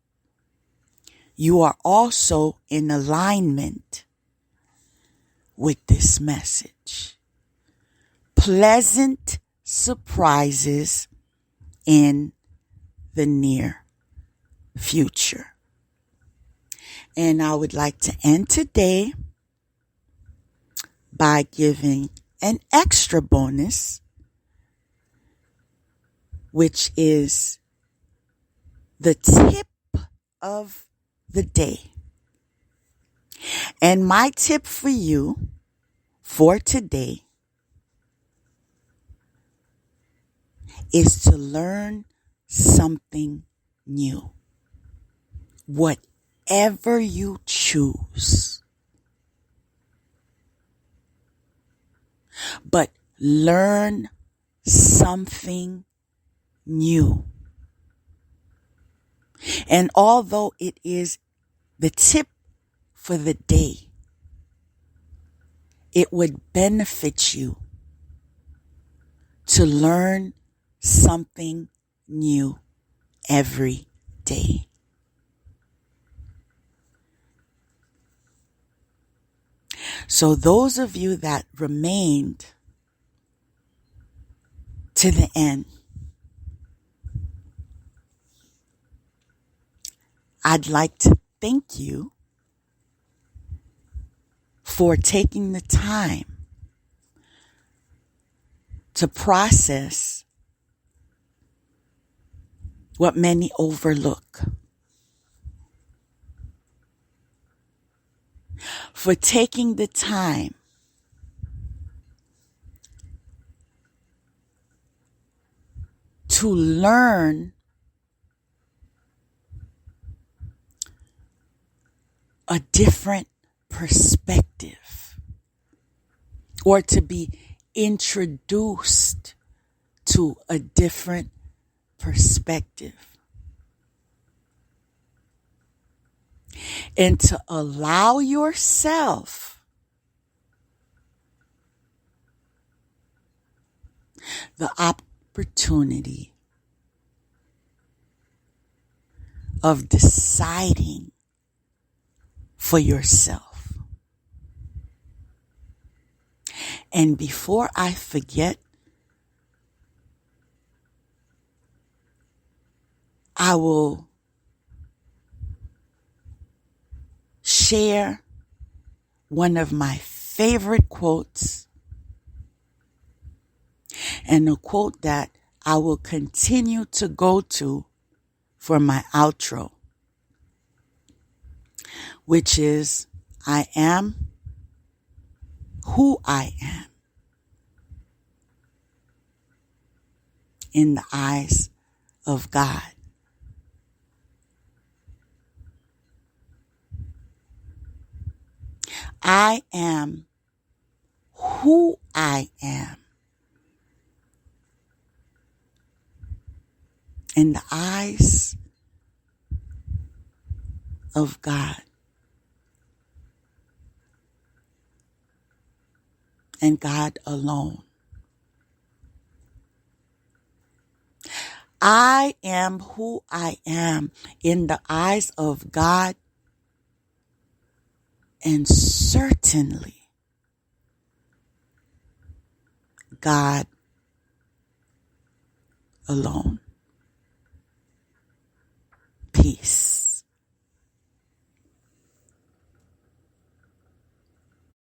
you are also in alignment with this message. Pleasant surprises in the near future. And I would like to end today by giving an extra bonus, which is the tip of the day. And my tip for you for today is to learn something new. Whatever you choose. But learn something new. And although it is the tip for the day, it would benefit you to learn something new every day. So those of you that remained to the end, I'd like to thank you for taking the time to process what many overlook. For taking the time to learn a different perspective, or to be introduced to a different perspective, and to allow yourself the opportunity of deciding for yourself. And before I forget, I will share one of my favorite quotes, and a quote that I will continue to go to for my outro, which is, I am who I am in the eyes of God. I am who I am in the eyes of God, and God alone. I am who I am in the eyes of God, and certainly God alone. Peace.